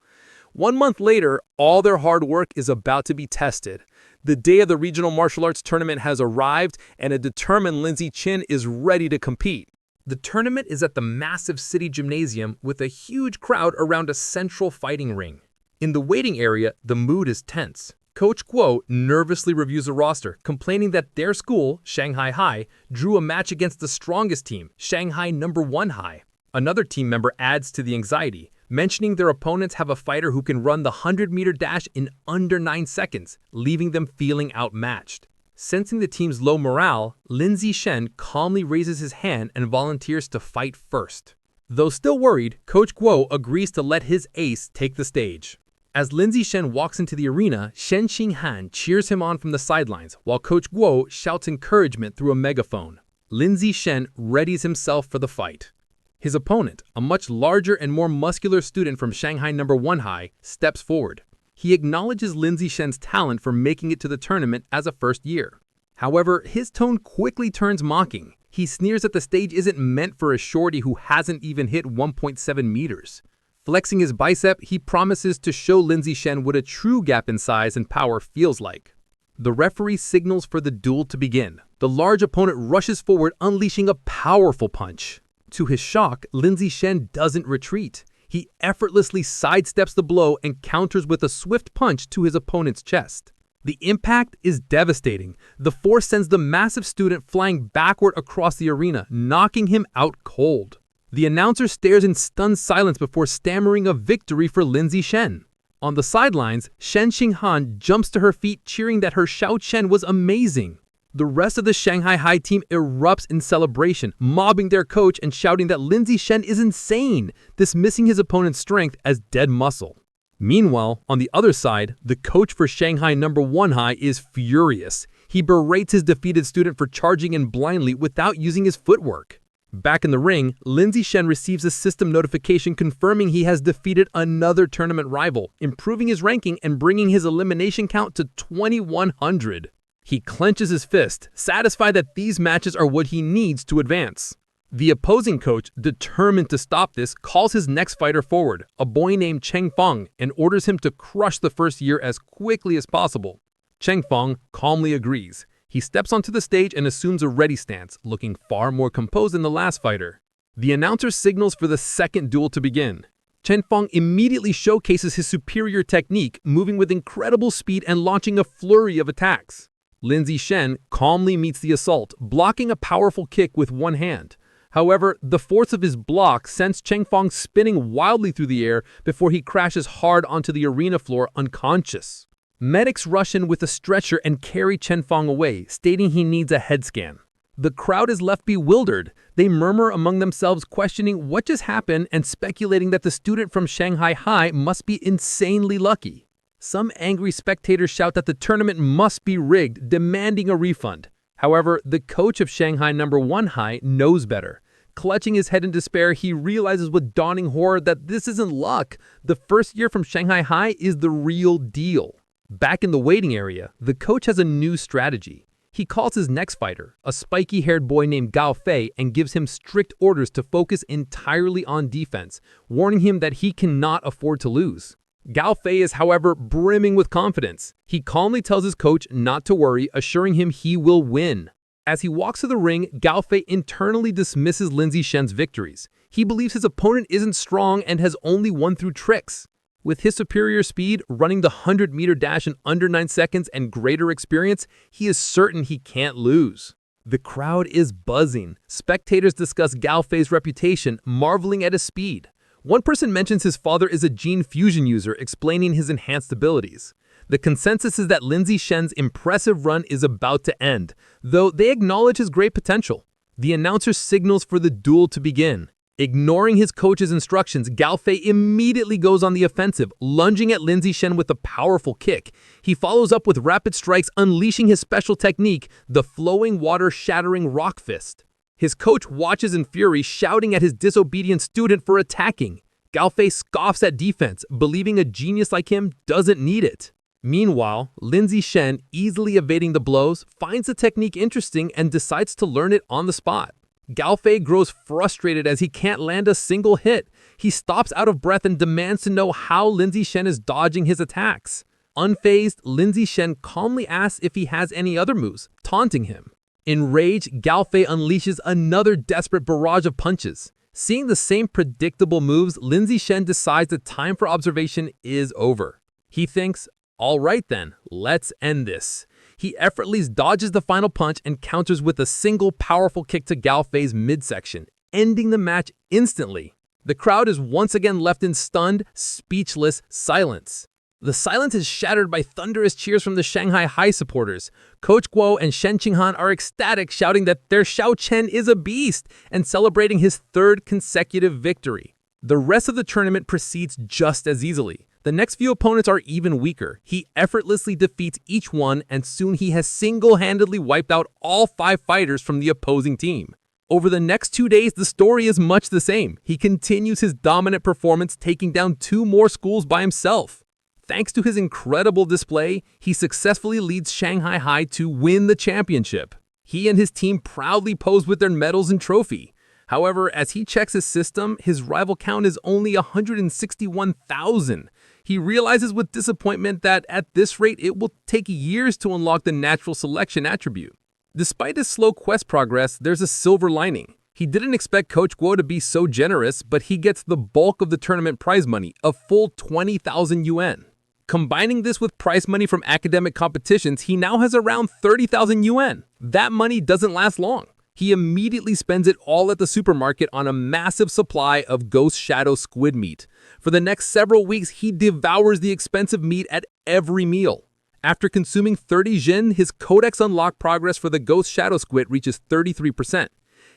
1 month later, all their hard work is about to be tested. The day of the regional martial arts tournament has arrived, and a determined Lin Ziqin is ready to compete. The tournament is at the massive city gymnasium with a huge crowd around a central fighting ring. In the waiting area, the mood is tense. Coach Guo nervously reviews the roster, complaining that their school, Shanghai High, drew a match against the strongest team, Shanghai No. 1 High. Another team member adds to the anxiety, mentioning their opponents have a fighter who can run the 100-meter dash in under 9 seconds, leaving them feeling outmatched. Sensing the team's low morale, Lin Ziqin calmly raises his hand and volunteers to fight first. Though still worried, Coach Guo agrees to let his ace take the stage. As Lin Ziqin walks into the arena, Shen Xinghan cheers him on from the sidelines, while Coach Guo shouts encouragement through a megaphone. Lin Ziqin readies himself for the fight. His opponent, a much larger and more muscular student from Shanghai No. 1 High, steps forward. He acknowledges Lin Ziqin's talent for making it to the tournament as a first year. However, his tone quickly turns mocking. He sneers that the stage isn't meant for a shorty who hasn't even hit 1.7 meters. Flexing his bicep, he promises to show Lin Ziqin what a true gap in size and power feels like. The referee signals for the duel to begin. The large opponent rushes forward, unleashing a powerful punch. To his shock, Lin Ziqin doesn't retreat. He effortlessly sidesteps the blow and counters with a swift punch to his opponent's chest. The impact is devastating. The force sends the massive student flying backward across the arena, knocking him out cold. The announcer stares in stunned silence before stammering a victory for Lin Ziqin. On the sidelines, Shen Xinghan jumps to her feet, cheering that her Xiao Chen was amazing. The rest of the Shanghai High team erupts in celebration, mobbing their coach and shouting that Lin Ziqin is insane, dismissing his opponent's strength as dead muscle. Meanwhile, on the other side, the coach for Shanghai No. 1 High is furious. He berates his defeated student for charging in blindly without using his footwork. Back in the ring, Lin Ziqin receives a system notification confirming he has defeated another tournament rival, improving his ranking and bringing his elimination count to 2,100. He clenches his fist, satisfied that these matches are what he needs to advance. The opposing coach, determined to stop this, calls his next fighter forward, a boy named Cheng Feng, and orders him to crush the first year as quickly as possible. Cheng Feng calmly agrees. He steps onto the stage and assumes a ready stance, looking far more composed than the last fighter. The announcer signals for the second duel to begin. Chen Feng immediately showcases his superior technique, moving with incredible speed and launching a flurry of attacks. Lin Ziqin calmly meets the assault, blocking a powerful kick with one hand. However, the force of his block sends Cheng Feng spinning wildly through the air before he crashes hard onto the arena floor unconscious. Medics rush in with a stretcher and carry Chen Feng away, stating he needs a head scan. The crowd is left bewildered. They murmur among themselves, questioning what just happened and speculating that the student from Shanghai High must be insanely lucky. Some angry spectators shout that the tournament must be rigged, demanding a refund. However, the coach of Shanghai No. 1 High knows better. Clutching his head in despair, he realizes with dawning horror that this isn't luck. The first year from Shanghai High is the real deal. Back in the waiting area, the coach has a new strategy. He calls his next fighter, a spiky-haired boy named Gao Fei, and gives him strict orders to focus entirely on defense, warning him that he cannot afford to lose. Gao Fei is, however, brimming with confidence. He calmly tells his coach not to worry, assuring him he will win. As he walks to the ring, Gao Fei internally dismisses Lin Ziqin's victories. He believes his opponent isn't strong and has only won through tricks. With his superior speed, running the 100-meter dash in under 9 seconds, and greater experience, he is certain he can't lose. The crowd is buzzing. Spectators discuss Gao Fei's reputation, marveling at his speed. One person mentions his father is a gene fusion user, explaining his enhanced abilities. The consensus is that Lin Ziqin's impressive run is about to end, though they acknowledge his great potential. The announcer signals for the duel to begin. Ignoring his coach's instructions, Galfei immediately goes on the offensive, lunging at Lindsay Shen with a powerful kick. He follows up with rapid strikes, unleashing his special technique, the flowing water-shattering rock fist. His coach watches in fury, shouting at his disobedient student for attacking. Galfei scoffs at defense, believing a genius like him doesn't need it. Meanwhile, Lindsay Shen, easily evading the blows, finds the technique interesting and decides to learn it on the spot. Galfei grows frustrated as he can't land a single hit. He stops out of breath and demands to know how Lindsay Shen is dodging his attacks. Unfazed, Lindsay Shen calmly asks if he has any other moves, taunting him. Enraged, Galfei unleashes another desperate barrage of punches. Seeing the same predictable moves, Lindsay Shen decides the time for observation is over. He thinks, all right then, let's end this. He effortlessly dodges the final punch and counters with a single powerful kick to Galfei's midsection, ending the match instantly. The crowd is once again left in stunned, speechless silence. The silence is shattered by thunderous cheers from the Shanghai High supporters. Coach Guo and Shen Qinghan are ecstatic, shouting that their Xiao Chen is a beast and celebrating his third consecutive victory. The rest of the tournament proceeds just as easily. The next few opponents are even weaker. He effortlessly defeats each one, and soon he has single-handedly wiped out all 5 fighters from the opposing team. Over the next 2 days, the story is much the same. He continues his dominant performance, taking down 2 more schools by himself. Thanks to his incredible display, he successfully leads Shanghai High to win the championship. He and his team proudly pose with their medals and trophy. However, as he checks his system, his rival count is only 161,000. He realizes with disappointment that at this rate, it will take years to unlock the natural selection attribute. Despite his slow quest progress, there's a silver lining. He didn't expect Coach Guo to be so generous, but he gets the bulk of the tournament prize money, a full 20,000 yuan. Combining this with prize money from academic competitions, he now has around 30,000 yuan. That money doesn't last long. He immediately spends it all at the supermarket on a massive supply of Ghost Shadow squid meat. For the next several weeks, he devours the expensive meat at every meal. After consuming 30 jin, his Codex Unlock progress for the Ghost Shadow squid reaches 33%.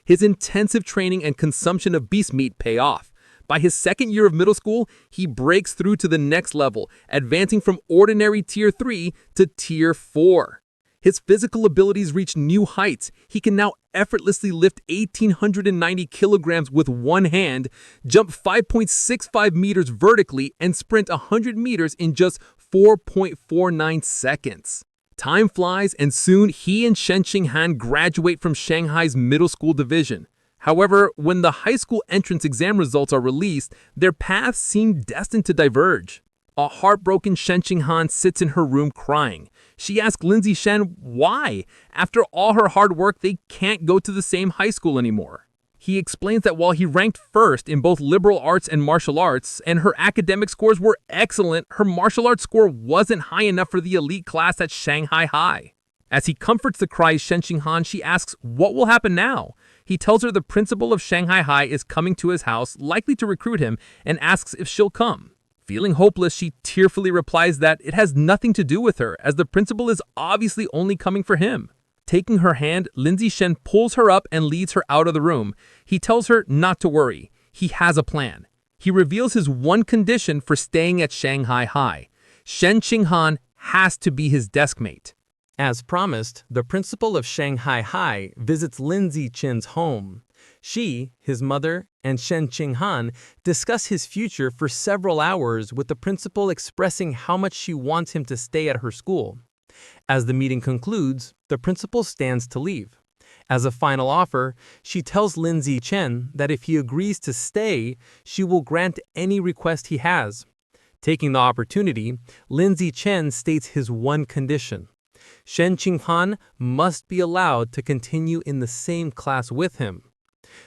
His intensive training and consumption of beast meat pay off. By his second year of middle school, he breaks through to the next level, advancing from ordinary Tier 3 to Tier 4. His physical abilities reach new heights. He can now effortlessly lift 1,890 kilograms with one hand, jump 5.65 meters vertically, and sprint 100 meters in just 4.49 seconds. Time flies, and soon he and Shen Qinghan graduate from Shanghai's middle school division. However, when the high school entrance exam results are released, their paths seem destined to diverge. A heartbroken Shen Qinghan sits in her room crying. She asks Lindsay Shen why. After all her hard work, they can't go to the same high school anymore. He explains that while he ranked first in both liberal arts and martial arts, and her academic scores were excellent, her martial arts score wasn't high enough for the elite class at Shanghai High. As he comforts the cries Shen Qinghan, she asks what will happen now. He tells her the principal of Shanghai High is coming to his house, likely to recruit him, and asks if she'll come. Feeling hopeless, she tearfully replies that it has nothing to do with her, as the principal is obviously only coming for him. Taking her hand, Lindsay Shen pulls her up and leads her out of the room. He tells her not to worry. He has a plan. He reveals his one condition for staying at Shanghai High. Shen Qinghan has to be his deskmate. As promised, the principal of Shanghai High visits Lindsay Chen's home. She, his mother, and Shen Qinghan discuss his future for several hours, with the principal expressing how much she wants him to stay at her school. As the meeting concludes, the principal stands to leave. As a final offer, she tells Lindsay Chen that if he agrees to stay, she will grant any request he has. Taking the opportunity, Lindsay Chen states his one condition. Shen Qinghan must be allowed to continue in the same class with him.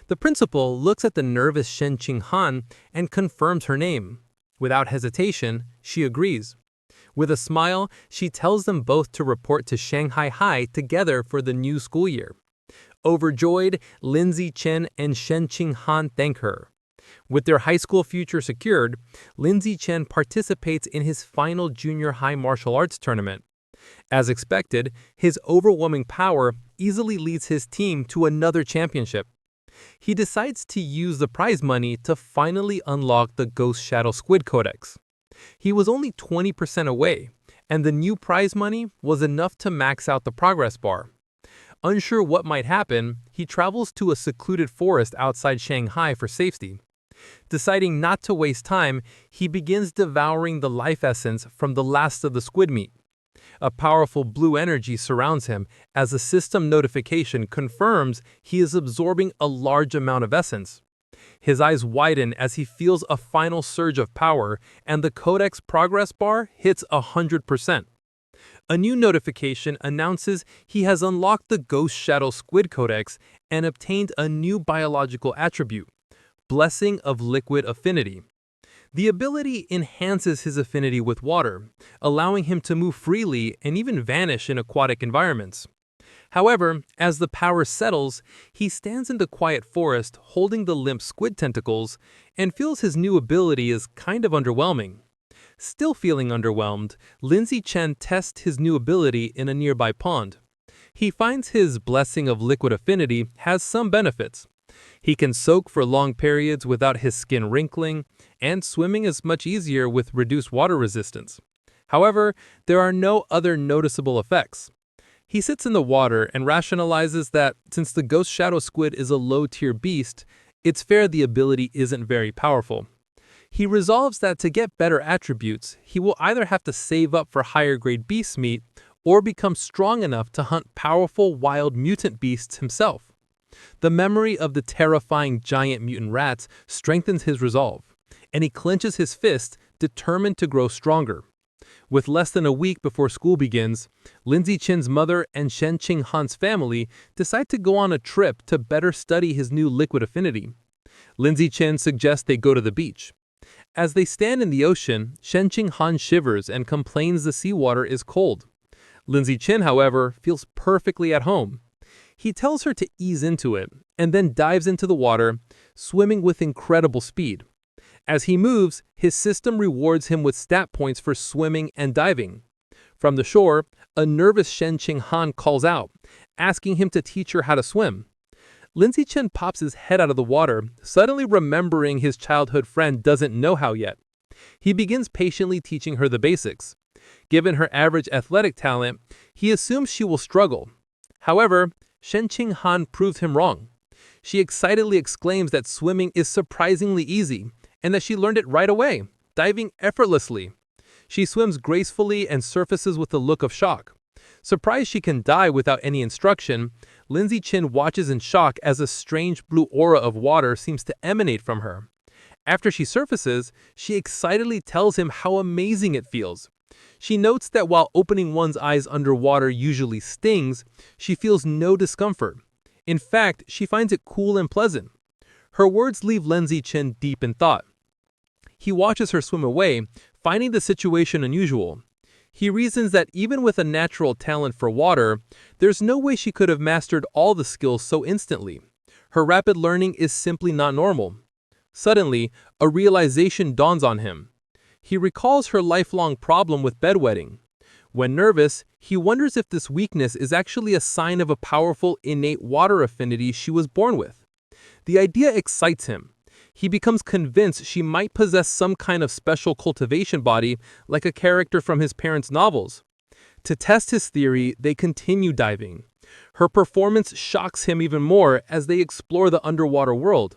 The principal looks at the nervous Shen Qinghan and confirms her name. Without hesitation, she agrees. With a smile, she tells them both to report to Shanghai High together for the new school year. Overjoyed, Lindsay Chen and Shen Qinghan thank her. With their high school future secured, Lindsay Chen participates in his final junior high martial arts tournament. As expected, his overwhelming power easily leads his team to another championship. He decides to use the prize money to finally unlock the Ghost Shadow Squid Codex. He was only 20% away, and the new prize money was enough to max out the progress bar. Unsure what might happen, he travels to a secluded forest outside Shanghai for safety. Deciding not to waste time, he begins devouring the life essence from the last of the squid meat. A powerful blue energy surrounds him as a system notification confirms he is absorbing a large amount of essence. His eyes widen as he feels a final surge of power, and the Codex progress bar hits 100%. A new notification announces he has unlocked the Ghost Shadow Squid Codex and obtained a new biological attribute, Blessing of Liquid Affinity. The ability enhances his affinity with water, allowing him to move freely and even vanish in aquatic environments. However, as the power settles, he stands in the quiet forest holding the limp squid tentacles and feels his new ability is kind of underwhelming. Still feeling underwhelmed, Lindsay Chen tests his new ability in a nearby pond. He finds his Blessing of Liquid Affinity has some benefits. He can soak for long periods without his skin wrinkling, and swimming is much easier with reduced water resistance. However, there are no other noticeable effects. He sits in the water and rationalizes that since the Ghost Shadow Squid is a low-tier beast, it's fair the ability isn't very powerful. He resolves that to get better attributes, he will either have to save up for higher-grade beast meat or become strong enough to hunt powerful wild mutant beasts himself. The memory of the terrifying giant mutant rats strengthens his resolve, and he clenches his fist, determined to grow stronger. With less than a week before school begins, Lindsay Chen's mother and Shen Qing Han's family decide to go on a trip to better study his new liquid affinity. Lindsay Chen suggests they go to the beach. As they stand in the ocean, Shen Qing Han shivers and complains the seawater is cold. Lindsay Chen, however, feels perfectly at home. He tells her to ease into it, and then dives into the water, swimming with incredible speed. As he moves, his system rewards him with stat points for swimming and diving. From the shore, a nervous Shen Qing Han calls out, asking him to teach her how to swim. Lindsay Chen pops his head out of the water, suddenly remembering his childhood friend doesn't know how yet. He begins patiently teaching her the basics. Given her average athletic talent, he assumes she will struggle. However, Shen Qing Han proved him wrong. She excitedly exclaims that swimming is surprisingly easy, and that she learned it right away, diving effortlessly. She swims gracefully and surfaces with a look of shock. Surprised she can dive without any instruction, Lindsay Chen watches in shock as a strange blue aura of water seems to emanate from her. After she surfaces, she excitedly tells him how amazing it feels. She notes that while opening one's eyes underwater usually stings, she feels no discomfort. In fact, she finds it cool and pleasant. Her words leave Lindsay Chen deep in thought. He watches her swim away, finding the situation unusual. He reasons that even with a natural talent for water, there's no way she could have mastered all the skills so instantly. Her rapid learning is simply not normal. Suddenly, a realization dawns on him. He recalls her lifelong problem with bedwetting. When nervous, he wonders if this weakness is actually a sign of a powerful innate water affinity she was born with. The idea excites him. He becomes convinced she might possess some kind of special cultivation body like a character from his parents' novels. To test his theory, they continue diving. Her performance shocks him even more as they explore the underwater world.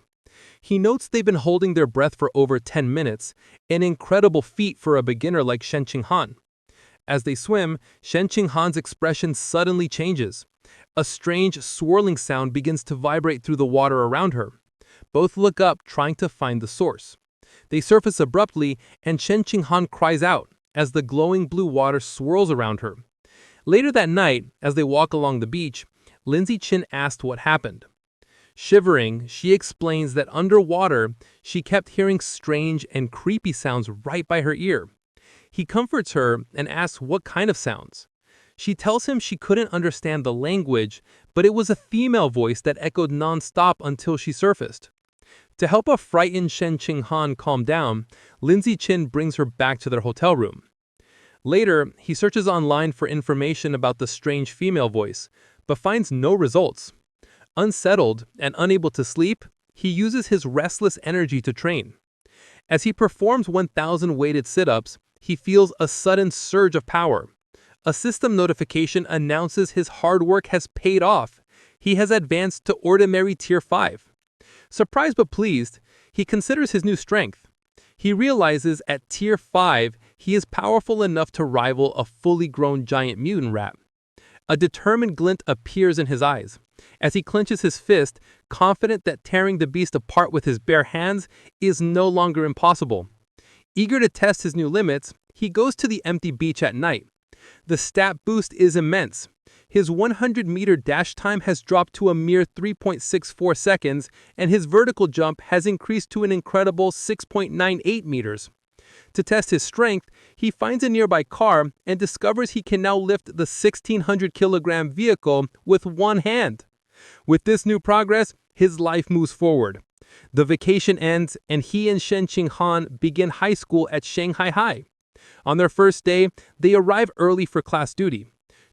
He notes they've been holding their breath for over 10 minutes, an incredible feat for a beginner like Shen Qing Han. As they swim, Shen Qing Han's expression suddenly changes. A strange, swirling sound begins to vibrate through the water around her. Both look up, trying to find the source. They surface abruptly, and Shen Qing Han cries out as the glowing blue water swirls around her. Later that night, as they walk along the beach, Lindsay Chen asked what happened. Shivering, she explains that underwater, she kept hearing strange and creepy sounds right by her ear. He comforts her and asks what kind of sounds. She tells him she couldn't understand the language, but it was a female voice that echoed non-stop until she surfaced. To help a frightened Shen Qing Han calm down, Lindsay Chen brings her back to their hotel room. Later, he searches online for information about the strange female voice, but finds no results. Unsettled and unable to sleep, he uses his restless energy to train. As he performs 1,000 weighted sit-ups, he feels a sudden surge of power. A system notification announces his hard work has paid off. He has advanced to ordinary Tier 5. Surprised but pleased, he considers his new strength. He realizes at Tier 5 he is powerful enough to rival a fully grown giant mutant rat. A determined glint appears in his eyes. As he clenches his fist, confident that tearing the beast apart with his bare hands is no longer impossible. Eager to test his new limits, he goes to the empty beach at night. The stat boost is immense. His 100-meter dash time has dropped to a mere 3.64 seconds, and his vertical jump has increased to an incredible 6.98 meters. To test his strength, he finds a nearby car and discovers he can now lift the 1,600-kilogram vehicle with one hand. With this new progress, his life moves forward. The vacation ends, and he and Shen Qinghan begin high school at Shanghai High. On their first day, they arrive early for class duty.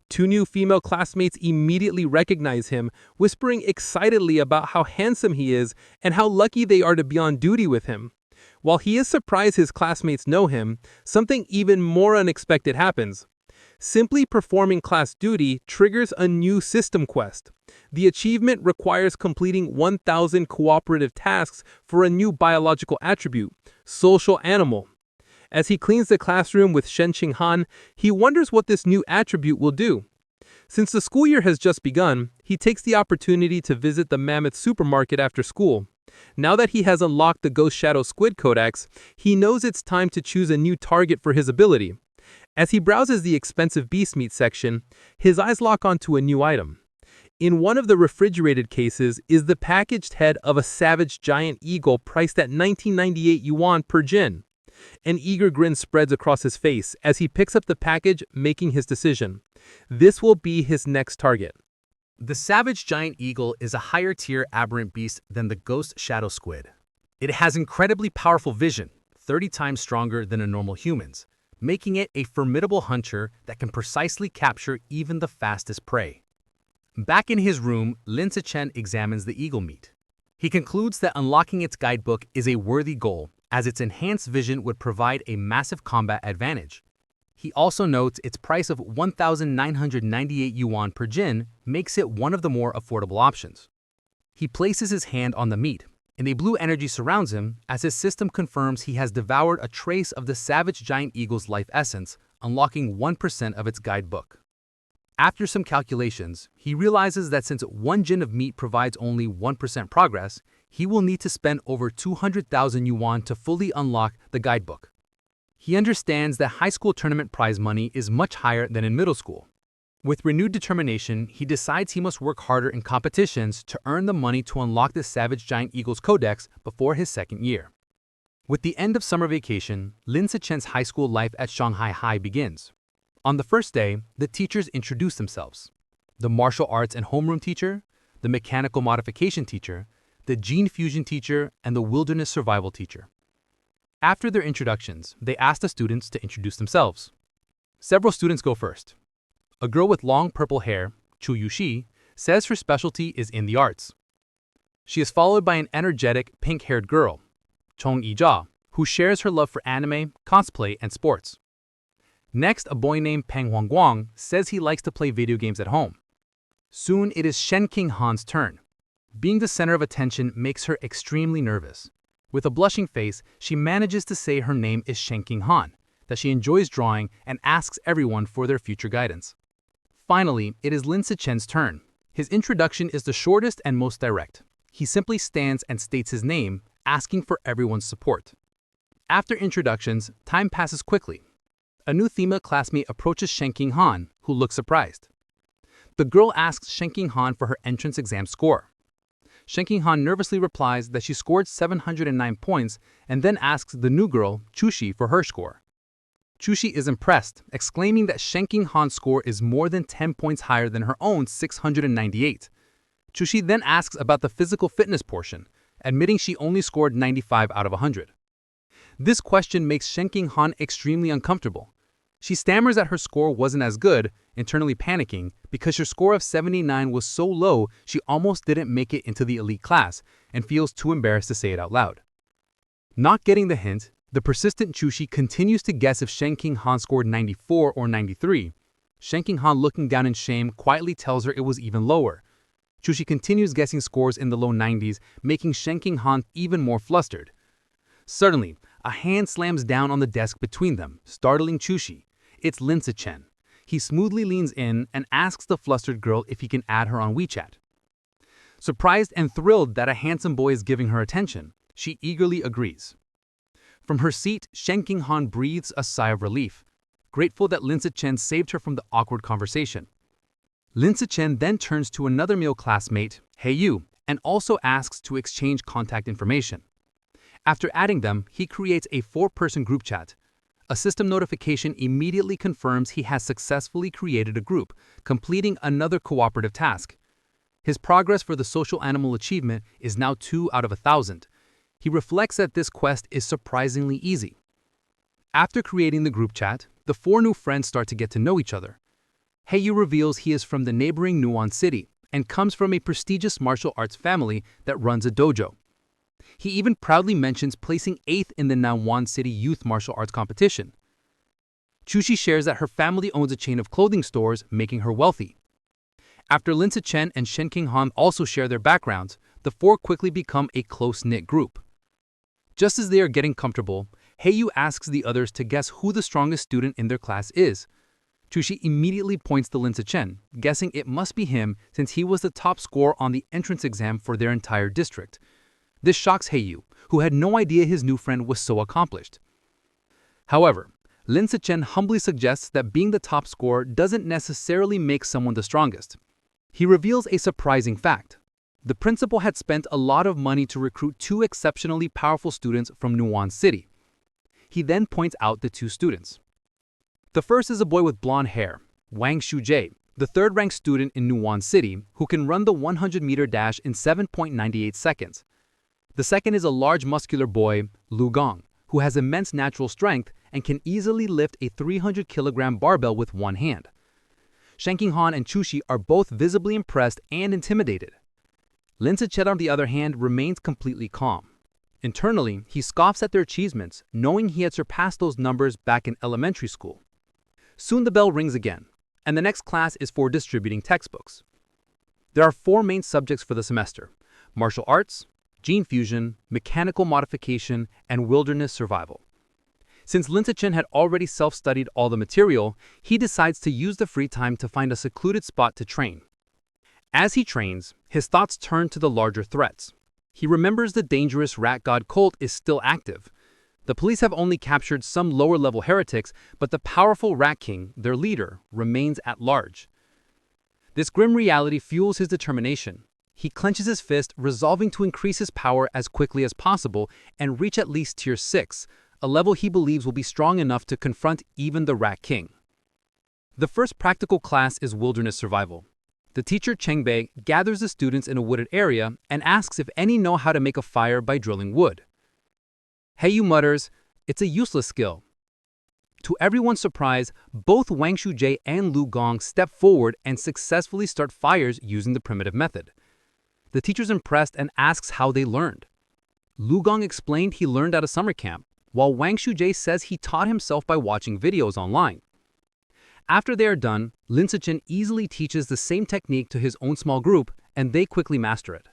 Two new female classmates immediately recognize him, whispering excitedly about how handsome he is and how lucky they are to be on duty with him. While he is surprised his classmates know him, something even more unexpected happens. Simply performing class duty triggers a new system quest. The achievement requires completing 1,000 cooperative tasks for a new biological attribute, social animal. As he cleans the classroom with Shen Qinghan, he wonders what this new attribute will do. Since the school year has just begun, he takes the opportunity to visit the Mammoth supermarket after school. Now that he has unlocked the Ghost Shadow Squid Codex, he knows it's time to choose a new target for his ability. As he browses the expensive beast meat section, his eyes lock onto a new item. In one of the refrigerated cases is the packaged head of a savage giant eagle priced at 1998 yuan per jin. An eager grin spreads across his face as he picks up the package, making his decision. This will be his next target. The savage giant eagle is a higher-tier aberrant beast than the ghost shadow squid. It has incredibly powerful vision, 30 times stronger than a normal human's, making it a formidable hunter that can precisely capture even the fastest prey. Back in his room, Lin Zichen examines the eagle meat. He concludes that unlocking its guidebook is a worthy goal, as its enhanced vision would provide a massive combat advantage. He also notes its price of 1,998 yuan per jin makes it one of the more affordable options. He places his hand on the meat, and a blue energy surrounds him as his system confirms he has devoured a trace of the savage giant eagle's life essence, unlocking 1% of its guidebook. After some calculations, he realizes that since 1 jin of meat provides only 1% progress, he will need to spend over 200,000 yuan to fully unlock the guidebook. He understands that high school tournament prize money is much higher than in middle school. With renewed determination, he decides he must work harder in competitions to earn the money to unlock the savage giant eagle's codex before his second year. With the end of summer vacation, Lin Zichen's high school life at Shanghai High begins. On the first day, the teachers introduce themselves. The martial arts and homeroom teacher, the mechanical modification teacher, the gene fusion teacher, and the wilderness survival teacher. After their introductions, they ask the students to introduce themselves. Several students go first. A girl with long purple hair, Chu Yuxi, says her specialty is in the arts. She is followed by an energetic, pink-haired girl, Chong Yijia, who shares her love for anime, cosplay, and sports. Next, a boy named Peng Huangguang says he likes to play video games at home. Soon, it is Shen Qinghan's turn. Being the center of attention makes her extremely nervous. With a blushing face, she manages to say her name is Shen Qinghan, that she enjoys drawing and asks everyone for their future guidance. Finally, it is Lin Zichen's turn. His introduction is the shortest and most direct. He simply stands and states his name, asking for everyone's support. After introductions, time passes quickly. A new female classmate approaches Shen Qinghan, who looks surprised. The girl asks Shen Qinghan for her entrance exam score. Shen Qinghan nervously replies that she scored 709 points and then asks the new girl, Chuxi, for her score. Chuxi is impressed, exclaiming that Shen Qinghan's score is more than 10 points higher than her own 698. Chuxi then asks about the physical fitness portion, admitting she only scored 95 out of 100. This question makes Shen Qinghan extremely uncomfortable. She stammers that her score wasn't as good, internally panicking because her score of 79 was so low she almost didn't make it into the elite class and feels too embarrassed to say it out loud. Not getting the hint, the persistent Chushi continues to guess if Shen Qinghan scored 94 or 93. Shen Qinghan, looking down in shame, quietly tells her it was even lower. Chushi continues guessing scores in the low 90s, making Shen Qinghan even more flustered. Suddenly, a hand slams down on the desk between them, startling Chushi. It's Lin Zichen. He smoothly leans in and asks the flustered girl if he can add her on WeChat. Surprised and thrilled that a handsome boy is giving her attention, she eagerly agrees. From her seat, Shen Qinghan breathes a sigh of relief, grateful that Lin Zichen saved her from the awkward conversation. Lin Zichen then turns to another male classmate, Hey Yu, and also asks to exchange contact information. After adding them, he creates a 4-person group chat. A system notification immediately confirms he has successfully created a group, completing another cooperative task. His progress for the social animal achievement is now 2 out of 1,000. He reflects that this quest is surprisingly easy. After creating the group chat, the 4 new friends start to get to know each other. Heiyu reveals he is from the neighboring Nuan city and comes from a prestigious martial arts family that runs a dojo. He even proudly mentions placing 8th in the Nanwan City Youth Martial Arts Competition. Chushi shares that her family owns a chain of clothing stores, making her wealthy. After Lin Zichen and Shen Qinghan also share their backgrounds, the 4 quickly become a close-knit group. Just as they are getting comfortable, Heiyu asks the others to guess who the strongest student in their class is. Chushi immediately points to Lin Zichen, guessing it must be him since he was the top scorer on the entrance exam for their entire district. This shocks Heiyu, who had no idea his new friend was so accomplished. However, Lin Zichen humbly suggests that being the top scorer doesn't necessarily make someone the strongest. He reveals a surprising fact. The principal had spent a lot of money to recruit 2 exceptionally powerful students from Nuan City. He then points out the 2 students. The first is a boy with blonde hair, Wang Shujie, the 3rd-ranked student in Nuan City who can run the 100-meter dash in 7.98 seconds. The second is a large muscular boy, Lu Gong, who has immense natural strength and can easily lift a 300-kilogram barbell with one hand. Shen Qinghan and Chushi are both visibly impressed and intimidated. Lin Zichen, on the other hand, remains completely calm. Internally, he scoffs at their achievements, knowing he had surpassed those numbers back in elementary school. Soon the bell rings again, and the next class is for distributing textbooks. There are 4 main subjects for the semester: martial arts, gene fusion, mechanical modification, and wilderness survival. Since Lin Zichen had already self-studied all the material, he decides to use the free time to find a secluded spot to train. As he trains, his thoughts turn to the larger threats. He remembers the dangerous rat god cult is still active. The police have only captured some lower-level heretics, but the powerful Rat King, their leader, remains at large. This grim reality fuels his determination. He clenches his fist, resolving to increase his power as quickly as possible and reach at least Tier 6, a level he believes will be strong enough to confront even the Rat King. The first practical class is wilderness survival. The teacher, Chengbei, gathers the students in a wooded area and asks if any know how to make a fire by drilling wood. Heiyu mutters, "It's a useless skill." To everyone's surprise, both Wang Shujie and Lu Gong step forward and successfully start fires using the primitive method. The teacher's impressed and asks how they learned. Lu Gong explained he learned at a summer camp, while Wang Shujie says he taught himself by watching videos online. After they are done, Lin Zichen easily teaches the same technique to his own small group, and they quickly master it.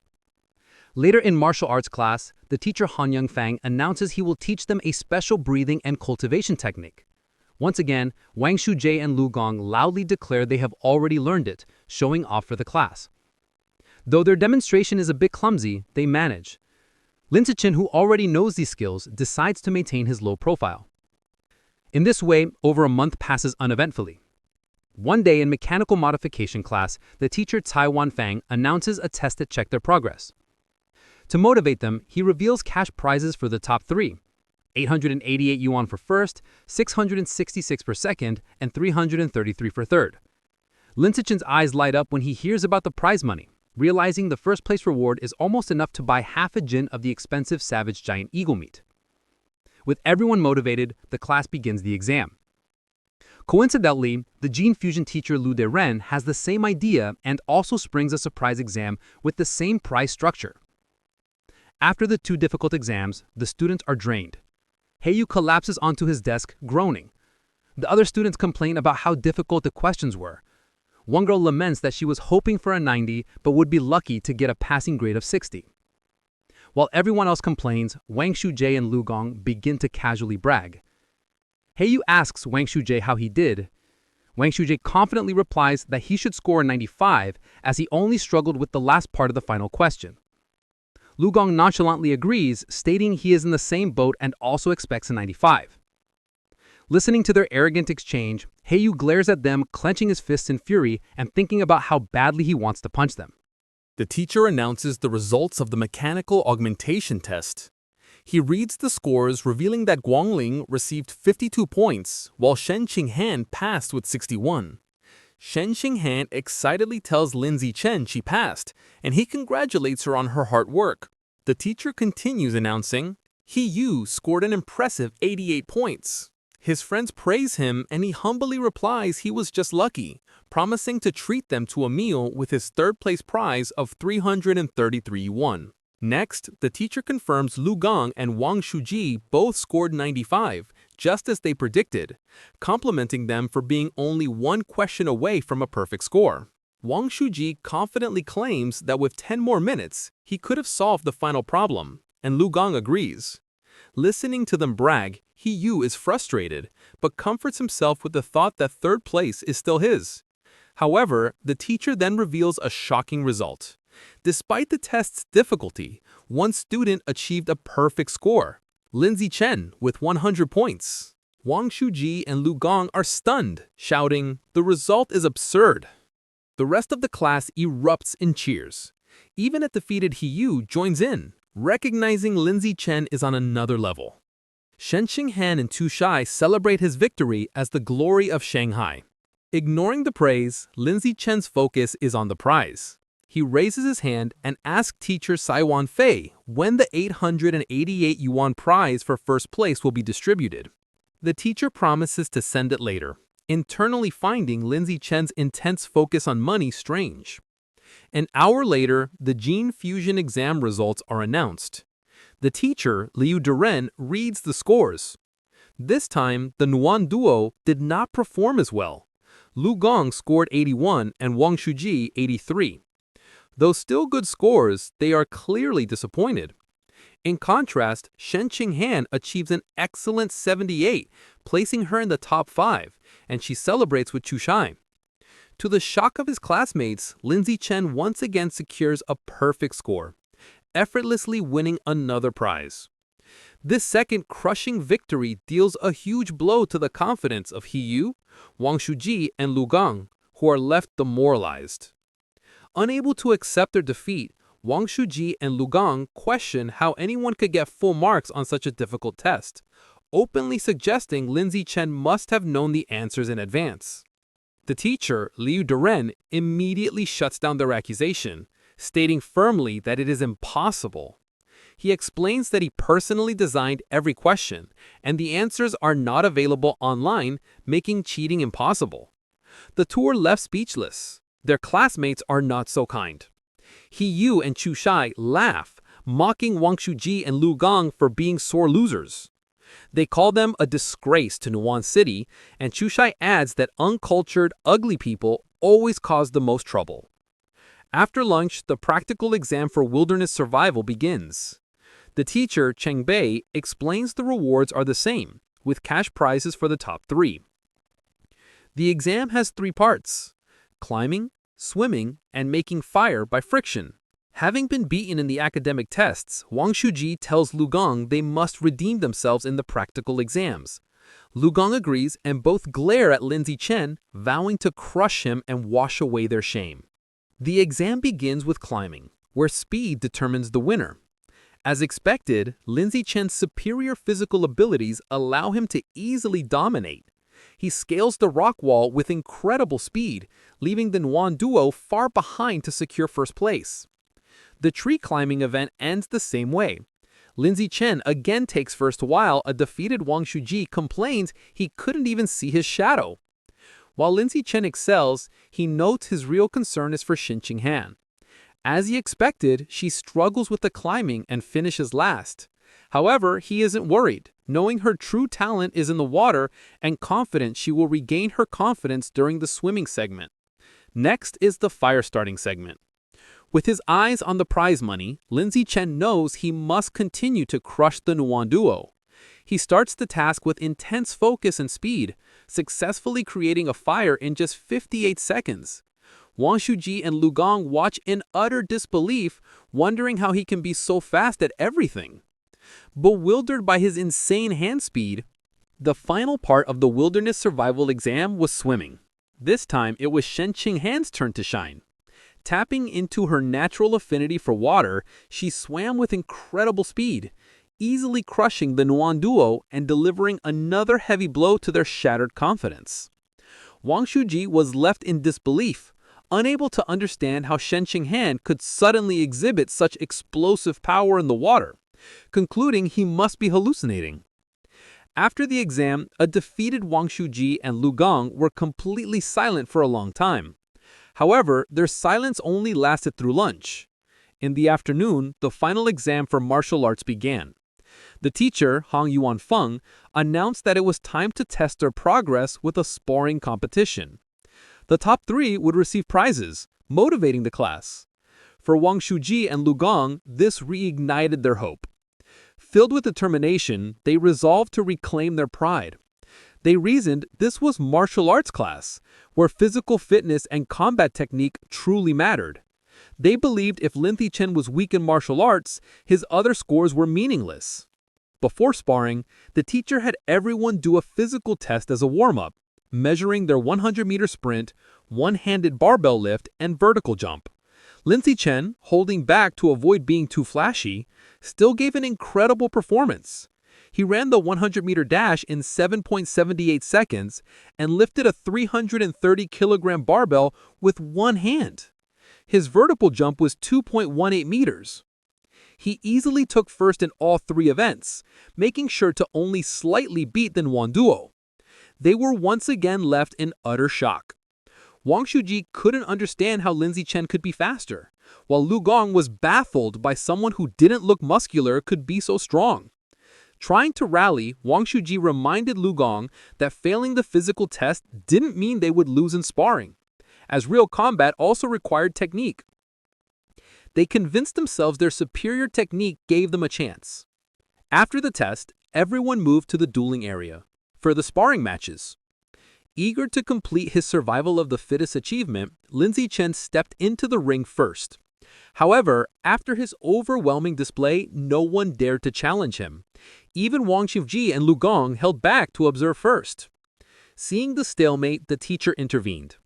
Later in martial arts class, the teacher Han Yongfang announces he will teach them a special breathing and cultivation technique. Once again, Wang Shujie and Lu Gong loudly declare they have already learned it, showing off for the class. Though their demonstration is a bit clumsy, they manage. Lin Zichen, who already knows these skills, decides to maintain his low profile. In this way, over a month passes uneventfully. One day in mechanical modification class, the teacher Cai Wanfang announces a test to check their progress. To motivate them, he reveals cash prizes for the top 3, 888 yuan for first, 666 for second, and 333 for third. Lin Zichen's eyes light up when he hears about the prize money, realizing the first place reward is almost enough to buy half a jin of the expensive savage giant eagle meat. With everyone motivated, the class begins the exam. Coincidentally, the gene fusion teacher Lu Deren has the same idea and also springs a surprise exam with the same prize structure. After the 2 difficult exams, the students are drained. Haeyu collapses onto his desk, groaning. The other students complain about how difficult the questions were. One girl laments that she was hoping for a 90 but would be lucky to get a passing grade of 60. While everyone else complains, Wang Shujae and Lu Gong begin to casually brag. Haeyu asks Wang Shujae how he did. Wang Shujae confidently replies that he should score a 95 as he only struggled with the last part of the final question. Lu Gong nonchalantly agrees, stating he is in the same boat and also expects a 95. Listening to their arrogant exchange, Haeyu glares at them, clenching his fists in fury and thinking about how badly he wants to punch them. The teacher announces the results of the mechanical augmentation test. He reads the scores, revealing that Guangling received 52 points, while Shen Qinghan passed with 61. Shen Qinghan excitedly tells Lin Zichen she passed, and he congratulates her on her hard work. The teacher continues announcing, He Yu scored an impressive 88 points. His friends praise him, and he humbly replies he was just lucky, promising to treat them to a meal with his third-place prize of 333 yuan. Next, the teacher confirms Lu Gong and Wang Shuji both scored 95, just as they predicted, complimenting them for being only 1 question away from a perfect score. Wang Shuji confidently claims that with 10 more minutes, he could have solved the final problem, and Lu Gong agrees. Listening to them brag, He Yu is frustrated, but comforts himself with the thought that 3rd place is still his. However, the teacher then reveals a shocking result. Despite the test's difficulty, 1 student achieved a perfect score, Lin Zichen with 100 points. Wang Shuji and Lu Gong are stunned, shouting, "The result is absurd." The rest of the class erupts in cheers. Even a defeated He Yu joins in, recognizing Lin Zichen is on another level. Shen Qinghan and Tu Shai celebrate his victory as the glory of Shanghai. Ignoring the praise, Lin Zichen's focus is on the prize. He raises his hand and asks teacher Saiwan Fei when the 888 yuan prize for 1st place will be distributed. The teacher promises to send it later, internally finding Lin Zichen's intense focus on money strange. An hour later, the gene fusion exam results are announced. The teacher, Liu Deren, reads the scores. This time, the Nuan duo did not perform as well. Lu Gong scored 81 and Wang Shuji 83. Though still good scores, they are clearly disappointed. In contrast, Shen Qinghan achieves an excellent 78, placing her in the top 5, and she celebrates with Tu Shai. To the shock of his classmates, Lin Zichen once again secures a perfect score, effortlessly winning another prize. This second crushing victory deals a huge blow to the confidence of He Yu, Wang Shuji, and Lu Gong, who are left demoralized. Unable to accept their defeat, Wang Shuji and Lu Gong question how anyone could get full marks on such a difficult test, openly suggesting Lin Zichen must have known the answers in advance. The teacher, Liu Deren, immediately shuts down their accusation, stating firmly that it is impossible. He explains that he personally designed every question, and the answers are not available online, making cheating impossible. The two are left speechless. Their classmates are not so kind. He Yu and Chu Shai laugh, mocking Wang Shuji and Lu Gong for being sore losers. They call them a disgrace to Nuan City, and Chu Shai adds that uncultured, ugly people always cause the most trouble. After lunch, the practical exam for wilderness survival begins. The teacher, Cheng Bei, explains the rewards are the same, with cash prizes for the top 3. The exam has 3 parts: climbing, swimming, and making fire by friction. Having been beaten in the academic tests, Wang Shuji tells Lu Gong they must redeem themselves in the practical exams. Lu Gong agrees, and both glare at Lin Zichen, vowing to crush him and wash away their shame. The exam begins with climbing, where speed determines the winner. As expected, Lin Zichen's superior physical abilities allow him to easily dominate. He scales the rock wall with incredible speed, leaving the Nuan duo far behind to secure 1st place. The tree climbing event ends the same way. Lin Zichen again takes first while a defeated Wang Shuji complains he couldn't even see his shadow. While Lindsay Chen excels, he notes his real concern is for Shin Han. As he expected, she struggles with the climbing and finishes last. However, he isn't worried, knowing her true talent is in the water and confident she will regain her confidence during the swimming segment. Next is the fire starting segment. With his eyes on the prize money, Lindsay Chen knows he must continue to crush the Nuan duo. He starts the task with intense focus and speed, successfully creating a fire in just 58 seconds. Wang Shuji and Lu Gong watch in utter disbelief, wondering how he can be so fast at everything. Bewildered by his insane hand speed, the final part of the wilderness survival exam was swimming. This time, it was Shen Qinghan's turn to shine. Tapping into her natural affinity for water, she swam with incredible speed, easily crushing the Nuan duo and delivering another heavy blow to their shattered confidence. Wang Shuji was left in disbelief, unable to understand how Shen Qinghan could suddenly exhibit such explosive power in the water, concluding he must be hallucinating. After the exam, a defeated Wang Shuji and Lu Gong were completely silent for a long time. However, their silence only lasted through lunch. In the afternoon, the final exam for martial arts began. The teacher, Hong Yuan Feng, announced that it was time to test their progress with a sparring competition. The top 3 would receive prizes, motivating the class. For Wang Shuji and Lu Gong, this reignited their hope. Filled with determination, they resolved to reclaim their pride. They reasoned this was martial arts class, where physical fitness and combat technique truly mattered. They believed if Lindsay Chen was weak in martial arts, his other scores were meaningless. Before sparring, the teacher had everyone do a physical test as a warm-up, measuring their 100-meter sprint, one-handed barbell lift, and vertical jump. Lindsay Chen, holding back to avoid being too flashy, still gave an incredible performance. He ran the 100-meter dash in 7.78 seconds and lifted a 330-kilogram barbell with one hand. His vertical jump was 2.18 meters. He easily took first in all 3 events, making sure to only slightly beat the Nuan duo. They were once again left in utter shock. Wang Shuji couldn't understand how Lindsay Chen could be faster, while Lu Gong was baffled by someone who didn't look muscular could be so strong. Trying to rally, Wang Shuji reminded Lu Gong that failing the physical test didn't mean they would lose in sparring, as real combat also required technique. They convinced themselves their superior technique gave them a chance. After the test, everyone moved to the dueling area for the sparring matches. Eager to complete his survival of the fittest achievement, Lindsay Chen stepped into the ring first. However, after his overwhelming display, no one dared to challenge him. Even Wang Shuji and Lu Gong held back to observe first. Seeing the stalemate, the teacher intervened.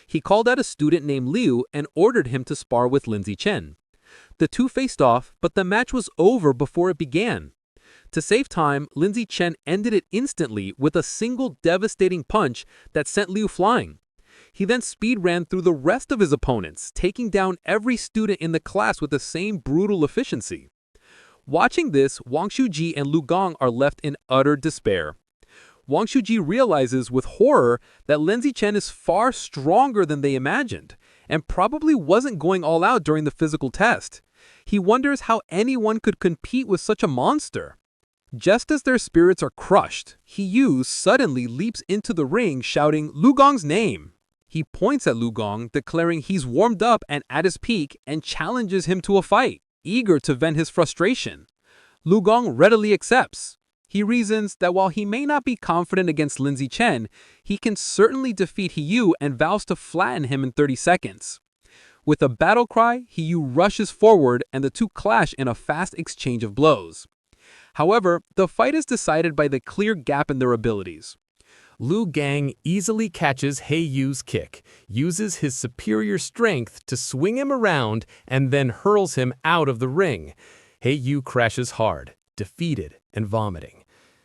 He called out a student named Liu and ordered him to spar with Lindsay Chen. The two faced off, but the match was over before it began. To save time, Lindsay Chen ended it instantly with a single devastating punch that sent Liu flying. He then speed ran through the rest of his opponents, taking down every student in the class with the same brutal efficiency. Watching this, Wang Shuji and Lu Gong are left in utter despair. Wang Shuji realizes with horror that Lindsay Chen is far stronger than they imagined, and probably wasn't going all out during the physical test. He wonders how anyone could compete with such a monster. Just as their spirits are crushed, Yu suddenly leaps into the ring shouting Lu Gong's name. He points at Lu Gong, declaring he's warmed up and at his peak, and challenges him to a fight, eager to vent his frustration. Lu Gong readily accepts. He reasons that while he may not be confident against Lindsay Chen, he can certainly defeat Yu and vows to flatten him in 30 seconds. With a battle cry, Yu rushes forward and the two clash in a fast exchange of blows. However, the fight is decided by the clear gap in their abilities. Lu Gang easily catches Yu's kick, uses his superior strength to swing him around, and then hurls him out of the ring. Yu crashes hard, defeated and vomiting.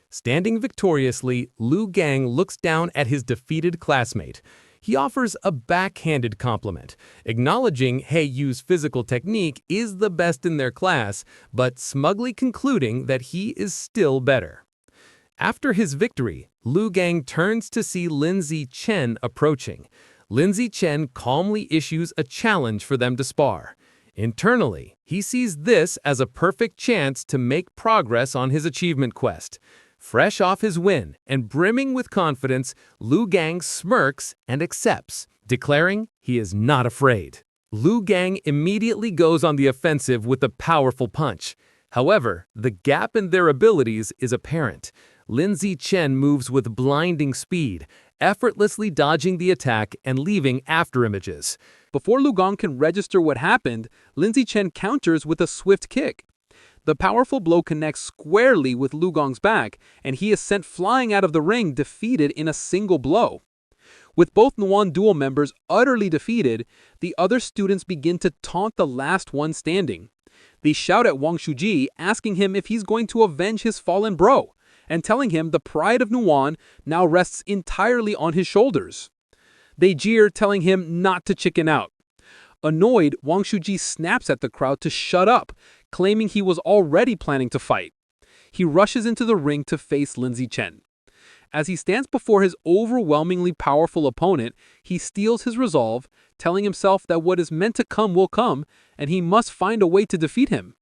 Standing victoriously, Lu Gang looks down at his defeated classmate. He offers a backhanded compliment, acknowledging Yu's physical technique is the best in their class, but smugly concluding that he is still better. After his victory, Lu Gang turns to see Lindsay Chen approaching. Lindsay Chen calmly issues a challenge for them to spar. Internally, he sees this as a perfect chance to make progress on his achievement quest. Fresh off his win and brimming with confidence, Lu Gang smirks and accepts, declaring he is not afraid. Lu Gang immediately goes on the offensive with a powerful punch. However, the gap in their abilities is apparent. Lindsay Chen moves with blinding speed, effortlessly dodging the attack and leaving afterimages. Before Lu Gang can register what happened, Lindsay Chen counters with a swift kick. The powerful blow connects squarely with Lu Gang's back, and he is sent flying out of the ring defeated in a single blow. With both Nuan Duel members utterly defeated, the other students begin to taunt the last one standing. They shout at Wang Shuji, asking him if he's going to avenge his fallen bro, and telling him the pride of Nuan now rests entirely on his shoulders. They jeer, telling him not to chicken out. Annoyed, Wang Shuji snaps at the crowd to shut up, claiming he was already planning to fight. He rushes into the ring to face Lindsay Chen. As he stands before his overwhelmingly powerful opponent, he steels his resolve, telling himself that what is meant to come will come, and he must find a way to defeat him.